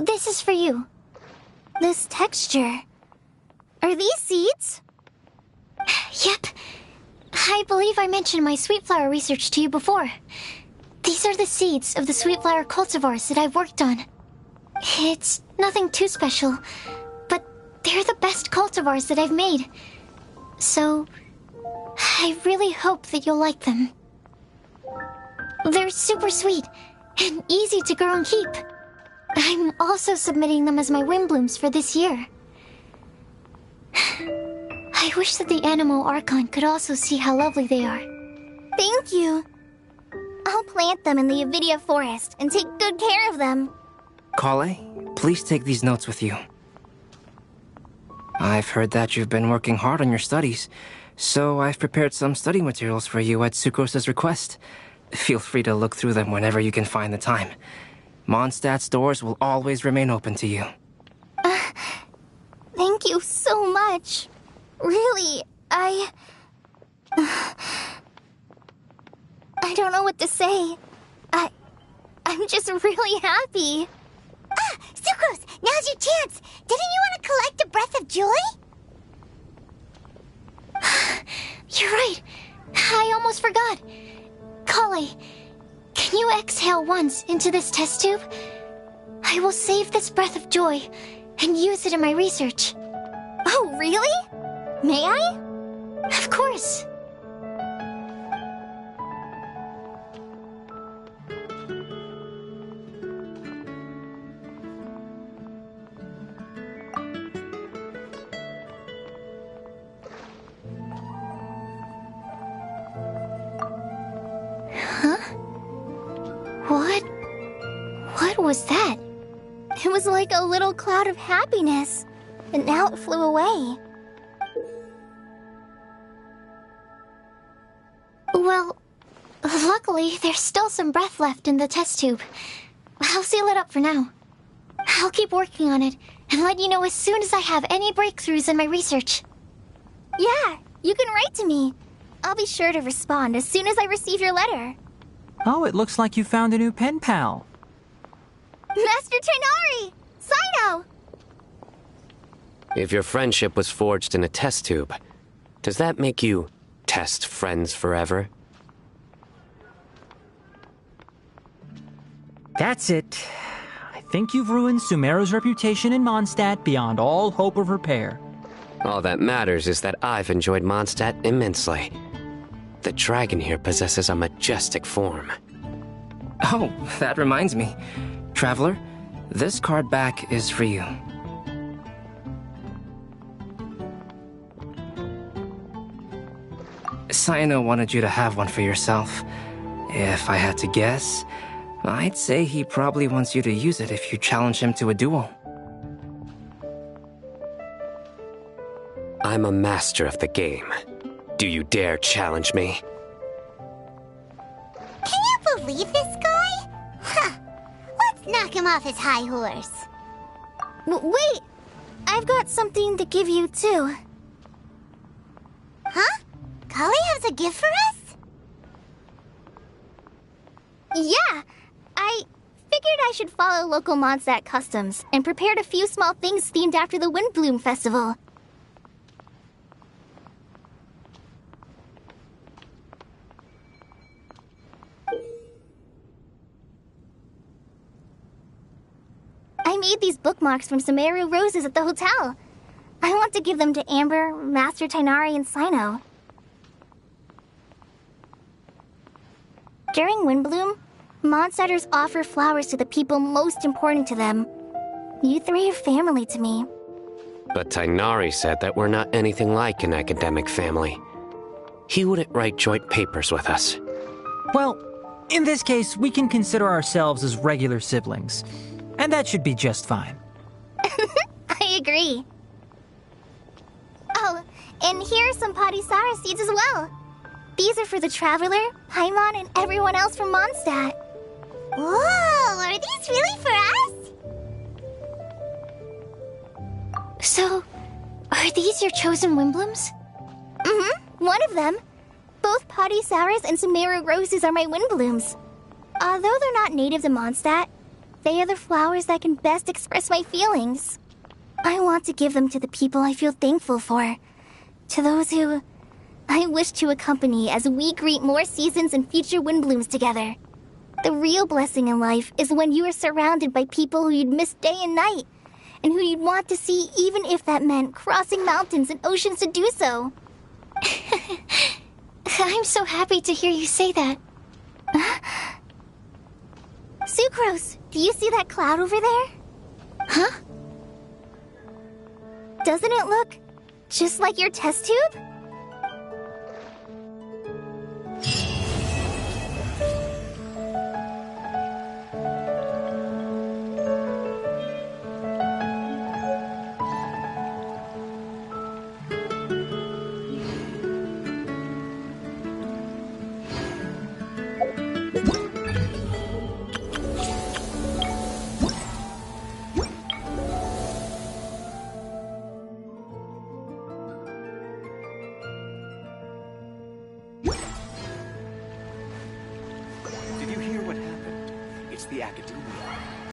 This is for you. This texture. Are these seeds? Yep. I believe I mentioned my sweet flower research to you before. These are the seeds of the sweet flower cultivars that I've worked on. It's nothing too special, They're the best cultivars that I've made. So, I really hope that you'll like them. They're super sweet and easy to grow and keep. I'm also submitting them as my Windblooms for this year. I wish that the Animal Archon could also see how lovely they are. Thank you. I'll plant them in the Avidia forest and take good care of them. Kale, please take these notes with you. I've heard that you've been working hard on your studies, so I've prepared some study materials for you at Sucrose's request. Feel free to look through them whenever you can find the time. Mondstadt's doors will always remain open to you. Thank you so much. Really, I don't know what to say. I'm just really happy. Ah, Sucrose, now's your chance. Didn't you want to collect a breath of joy? You're right. I almost forgot. Kale, can you exhale once into this test tube? I will save this breath of joy and use it in my research. Oh, really? May I? Of course. Huh? What was that? It was like a little cloud of happiness, and now it flew away. Well, luckily, there's still some breath left in the test tube. I'll seal it up for now. I'll keep working on it and let you know as soon as I have any breakthroughs in my research. Yeah, you can write to me. I'll be sure to respond as soon as I receive your letter. Oh, it looks like you found a new pen pal. Master Tighnari! Cyno! If your friendship was forged in a test tube, does that make you test friends forever? That's it. I think you've ruined Sumeru's reputation in Mondstadt beyond all hope of repair. All that matters is that I've enjoyed Mondstadt immensely. The dragon here possesses a majestic form. Oh, that reminds me. Traveler, this card back is for you. Cyno wanted you to have one for yourself. If I had to guess, I'd say he probably wants you to use it if you challenge him to a duel. I'm a master of the game. Do you dare challenge me? Can you believe this guy? Huh. Let's knock him off his high horse. Wait! I've got something to give you, too. Huh? Kale has a gift for us? Yeah! I figured I should follow local Mondstadt customs and prepared a few small things themed after the Windblume festival. I made these bookmarks from Sumeru roses at the hotel. I want to give them to Amber, Master Tighnari, and Cyno. During Windblume, Mondstatters offer flowers to the people most important to them. You three are family to me. But Tighnari said that we're not anything like an academic family. He wouldn't write joint papers with us. Well, in this case, we can consider ourselves as regular siblings. And that should be just fine. I agree. Oh, and here are some Padisara seeds as well. These are for the Traveler, Paimon, and everyone else from Mondstadt. Whoa, are these really for us? So, are these your chosen Windblooms? Mm-hmm, one of them. Both Padisaras and Sumeru roses are my Windblooms. Although they're not native to Mondstadt, they are the flowers that can best express my feelings. I want to give them to the people I feel thankful for. To those who I wish to accompany as we greet more seasons and future Windblooms together. The real blessing in life is when you are surrounded by people who you'd miss day and night, and who you'd want to see even if that meant crossing mountains and oceans to do so. I'm so happy to hear you say that. Sucrose, do you see that cloud over there? Huh? Doesn't it look just like your test tube? Did you hear what happened? It's the academia.